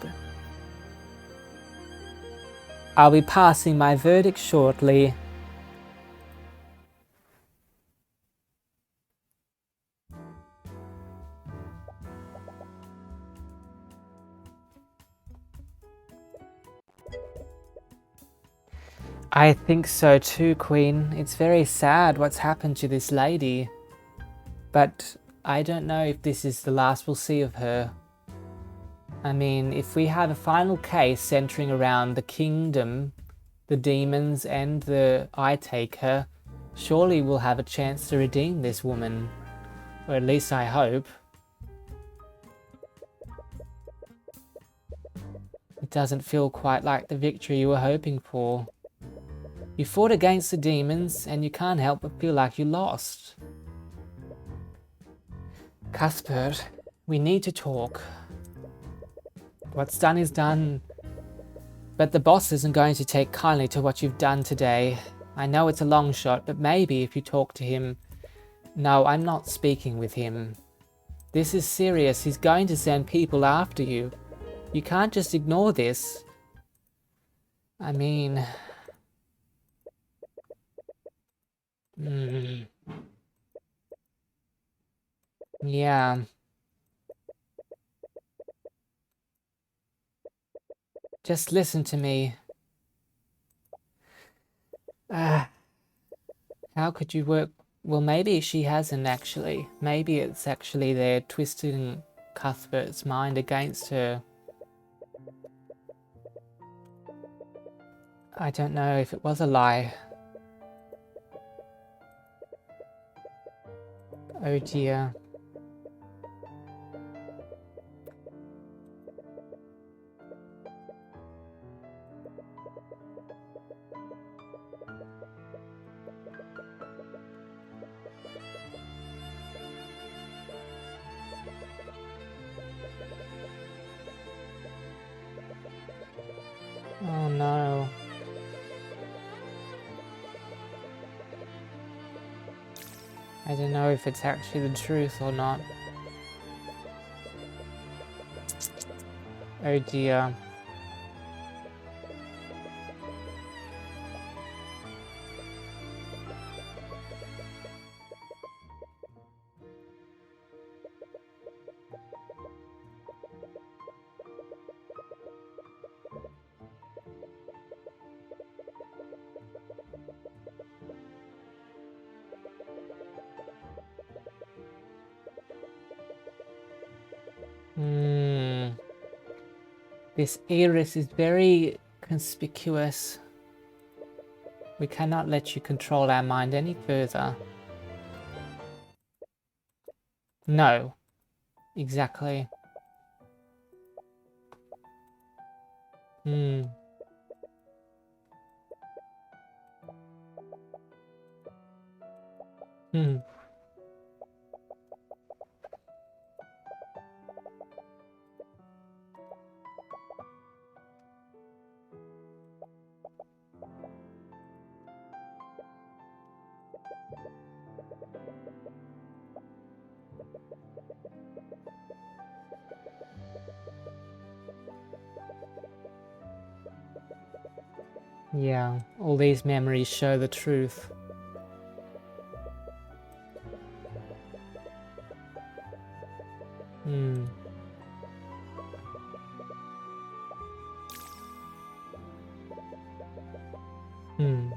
I'll be passing my verdict shortly. I think so too, Queen. It's very sad what's happened to this lady. But I don't know if this is the last we'll see of her. I mean, if we have a final case centering around the kingdom, the demons and the Eye Taker, surely we'll have a chance to redeem this woman. Or at least I hope. It doesn't feel quite like the victory you were hoping for. You fought against the demons and you can't help but feel like you lost. Cuthbert, we need to talk. What's done is done, but the boss isn't going to take kindly to what you've done today. I know it's a long shot, but maybe if you talk to him... No, I'm not speaking with him. This is serious. He's going to send people after you. You can't just ignore this. I mean... Yeah. Just listen to me. How could you work? Well, maybe she hasn't actually. Maybe it's actually they're twisting Cuthbert's mind against her. I don't know if it was a lie. Oh dear. Oh no. I don't know if it's actually the truth or not. Oh dear. This iris is very conspicuous. We cannot let you control our mind any further. No. Exactly. Hmm. Hmm. Yeah, all these memories show the truth. Hmm. Hmm.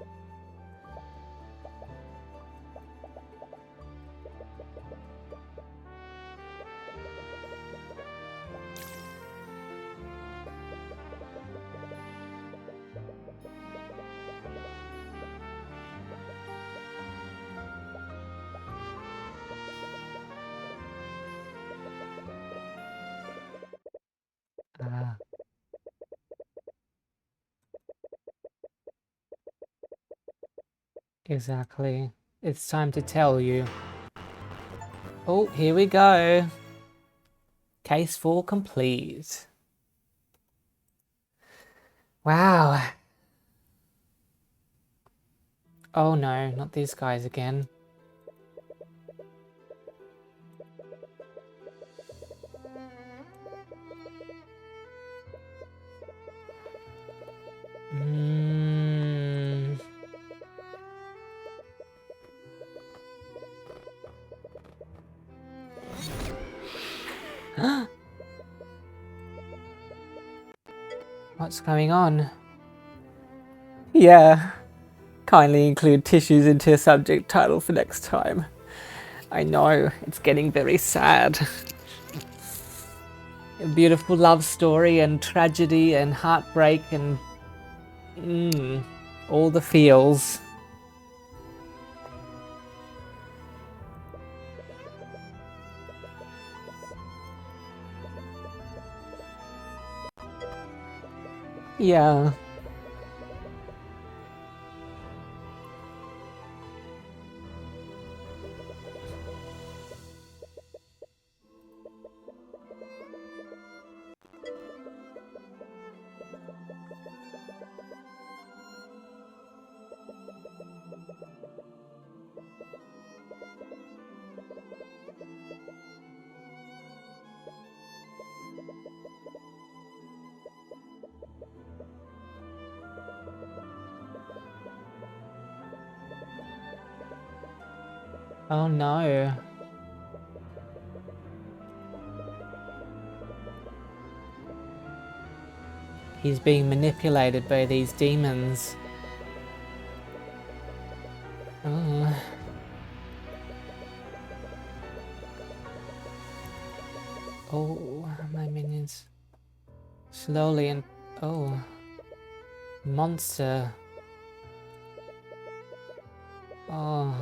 Ah, exactly. It's time to tell you. Oh, here we go. Case 4 complete. Wow. Oh no, not these guys again. Hmm. What's going on? Yeah. Kindly include tissues into a subject title for next time. I know, it's getting very sad. A beautiful love story and tragedy and heartbreak and all the feels. Yeah. Oh no. He's being manipulated by these demons. Oh. Oh, my minions. Slowly and... Oh. Monster. Oh.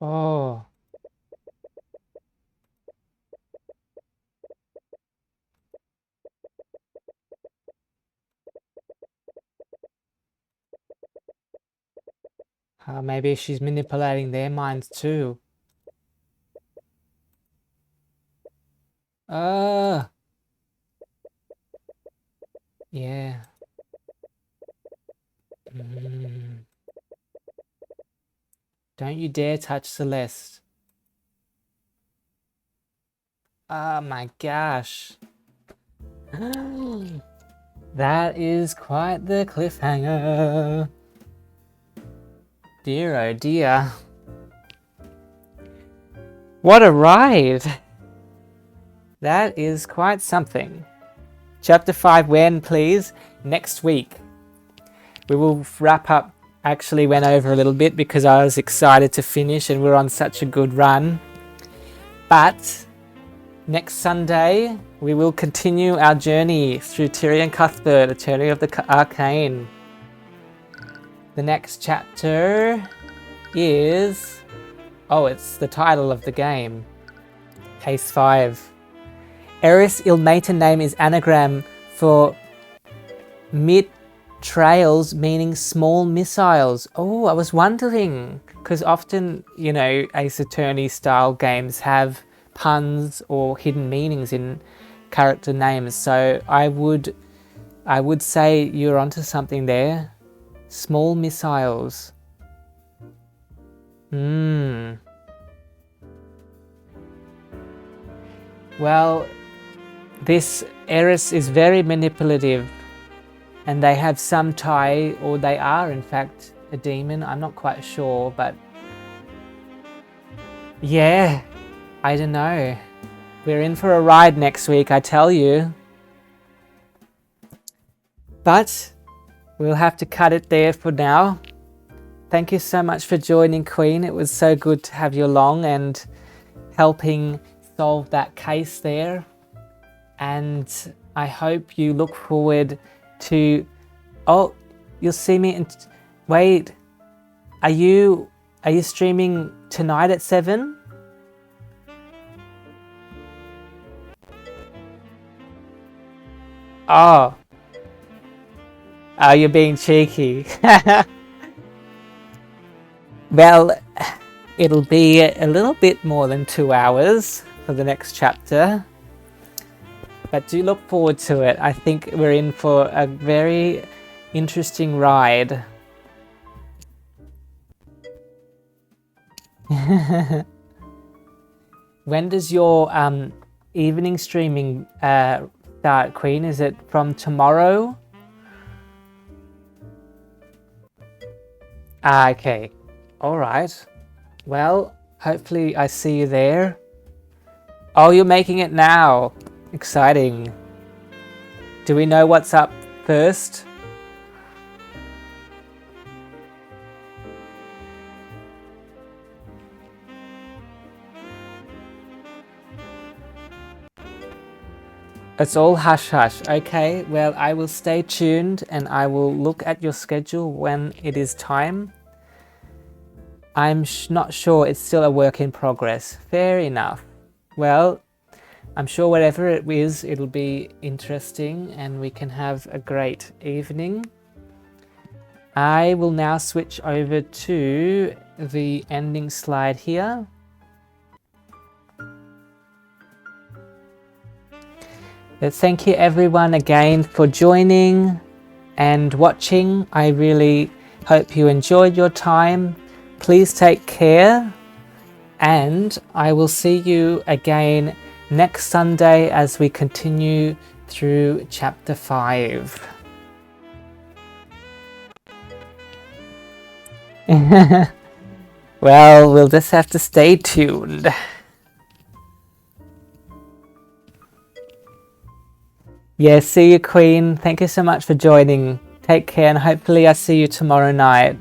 Oh. Maybe she's manipulating their minds too. Yeah. Don't you dare touch Celeste. Oh my gosh. That is quite the cliffhanger. Dear oh dear. What a ride. That is quite something. Chapter 5 when, please? Next week. We will wrap up. Actually went over a little bit because I was excited to finish and we're on such a good run. But next Sunday, we will continue our journey through Tyrion Cuthbert, Attorney of the Arcane. The next chapter is... oh, it's the title of the game. Case 5. Eris' ill-mated name is anagram for mid-trails, meaning small missiles. Oh, I was wondering, because often, you know, Ace Attorney style games have puns or hidden meanings in character names. So I would say you're onto something there. Small missiles. Well, this Eris is very manipulative, and they have some tie, or they are in fact a demon. I'm not quite sure, but yeah, I don't know. We're in for a ride next week, I tell you. But we'll have to cut it there for now. Thank you so much for joining, Queen. It was so good to have you along and helping solve that case there. And I hope you look forward to... oh, you'll see me in... wait, are you streaming tonight at 7? Oh, you're being cheeky. Well, it'll be a little bit more than 2 hours for the next chapter. But do look forward to it. I think we're in for a very interesting ride. When does your evening streaming start, Queen? Is it from tomorrow? Okay. Alright. Well, hopefully I see you there. Oh, you're making it now. Exciting. Do we know what's up first? It's all hush hush. Okay, well, I will stay tuned and I will look at your schedule when it is time. I'm not sure, it's still a work in progress. Fair enough. Well, I'm sure whatever it is, it'll be interesting and we can have a great evening. I will now switch over to the ending slide here. But thank you everyone again for joining and watching. I really hope you enjoyed your time. Please take care and I will see you again next Sunday as we continue through chapter 5. Well, we'll just have to stay tuned. Yeah, see you, Queen. Thank you so much for joining. Take care and hopefully I see you tomorrow night.